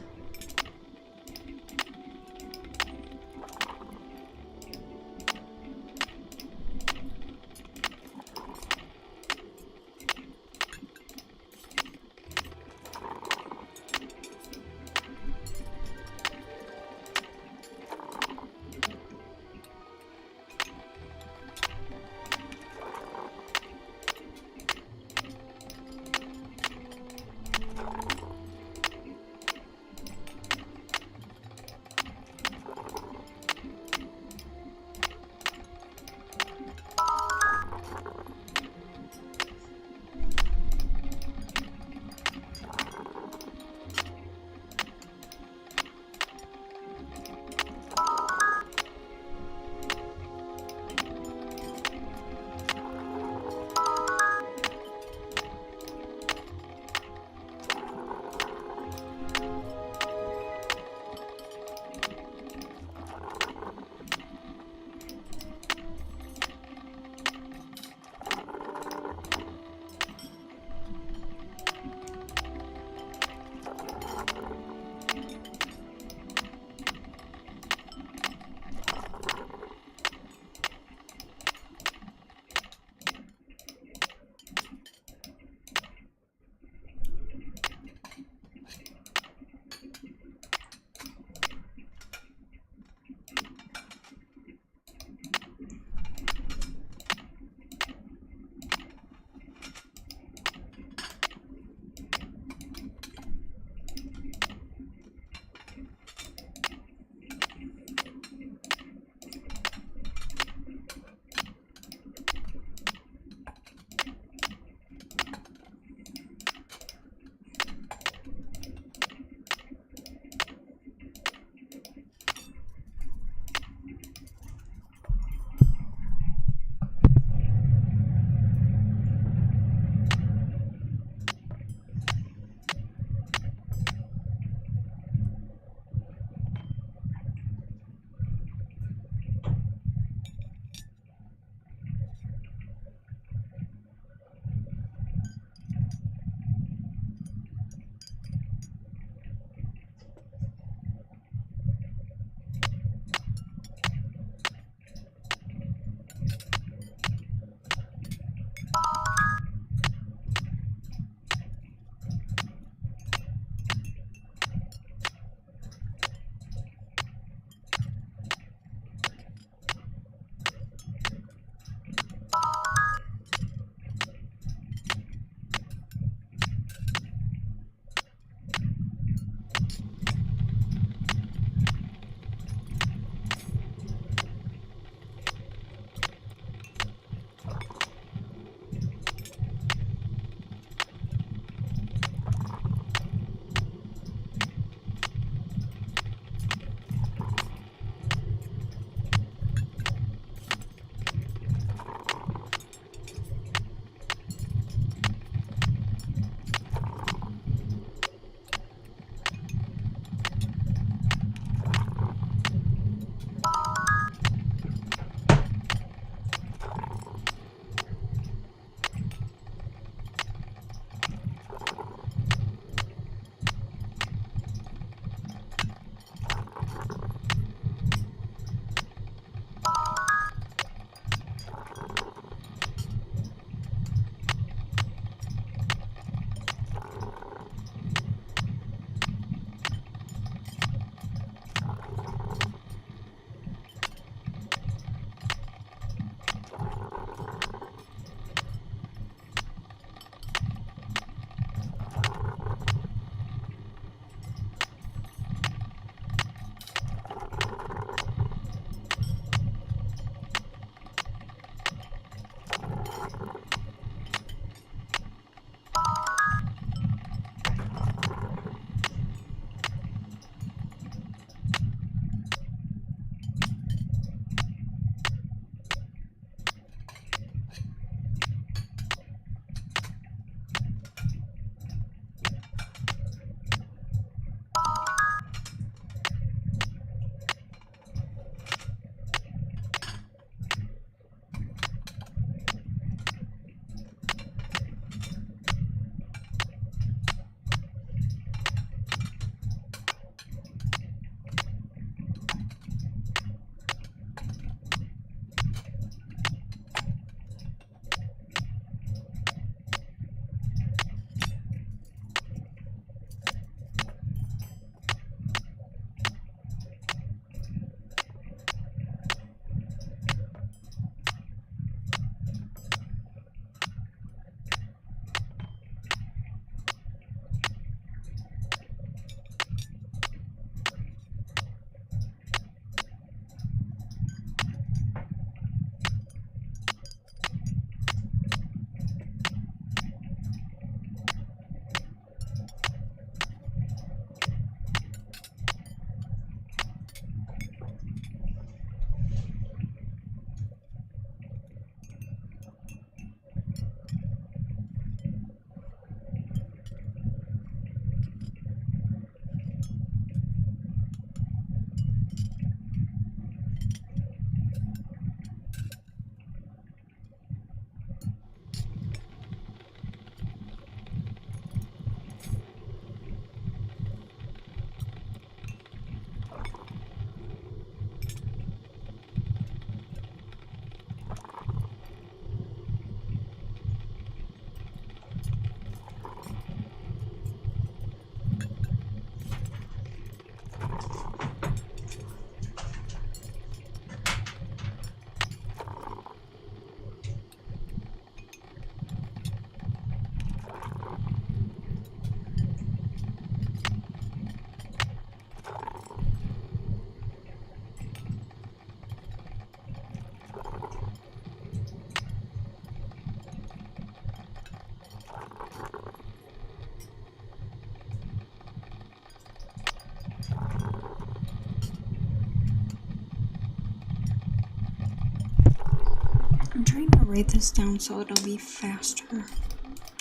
write this down so it'll be faster.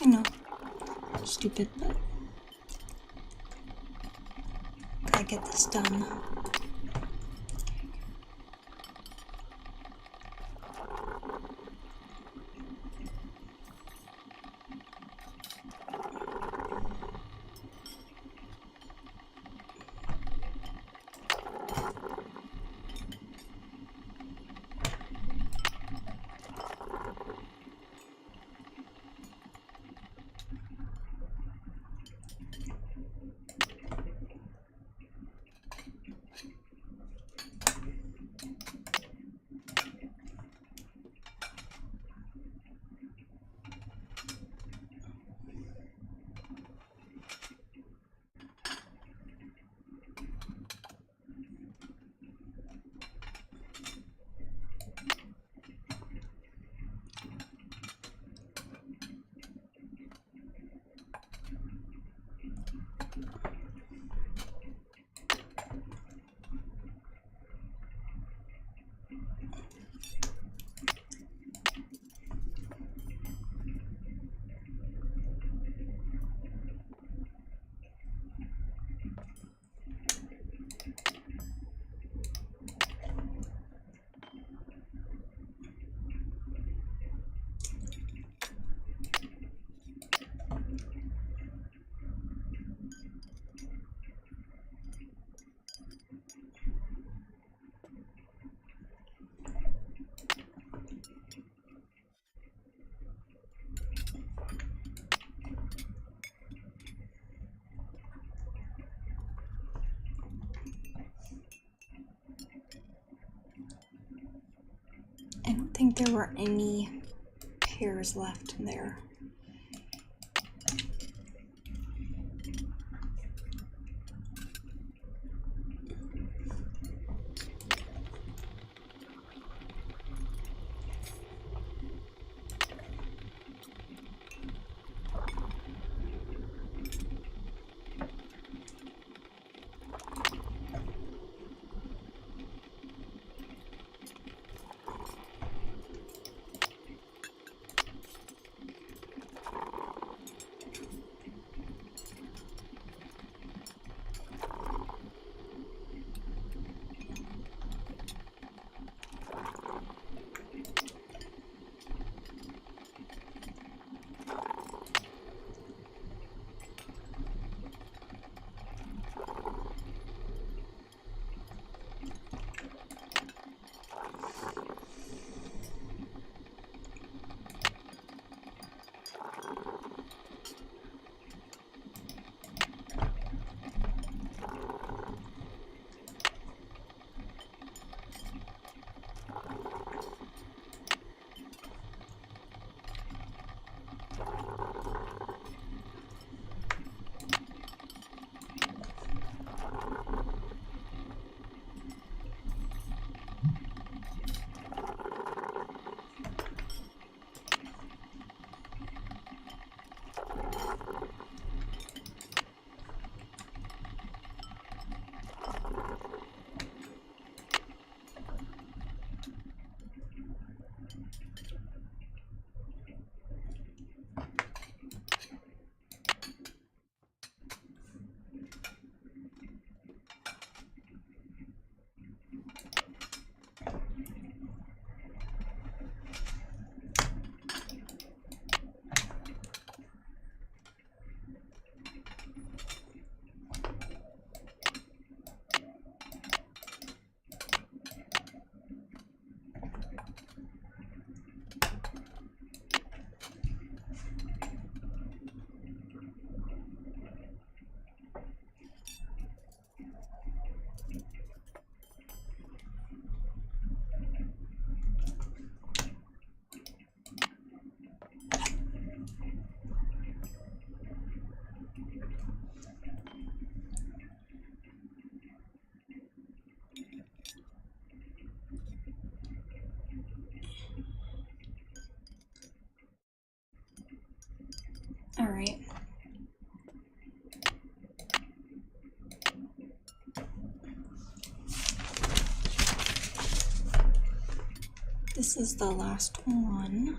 I know. Stupid, but gotta get this done. I don't think there were any pears left in there. this is the last one.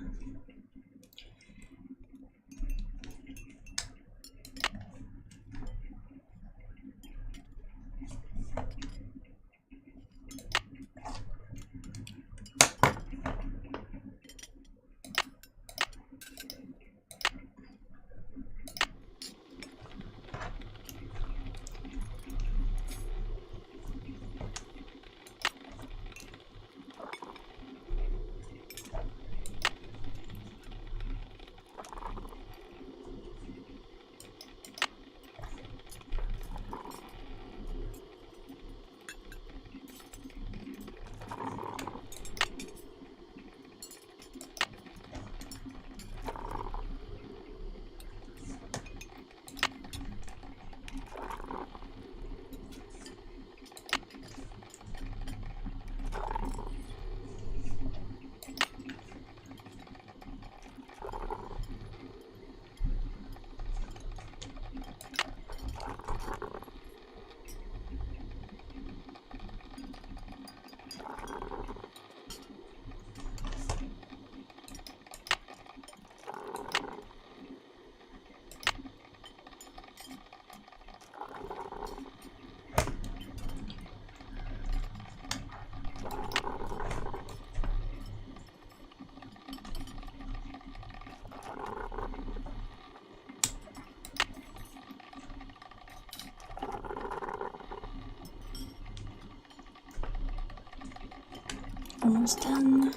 Almost done.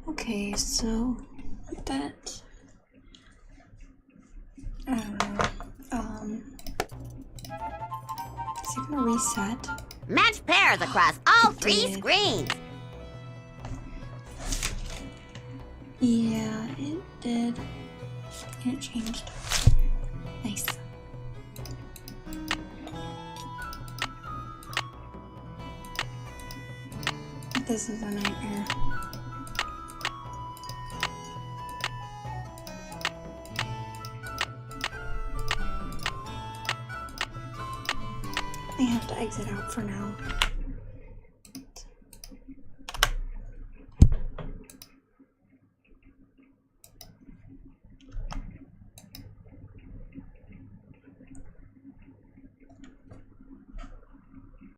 Okay, so that I don't know. Is it gonna reset? Match pairs across all 3 screens. Yeah, it did. It changed. Nice. This is a nightmare. I have to exit out for now.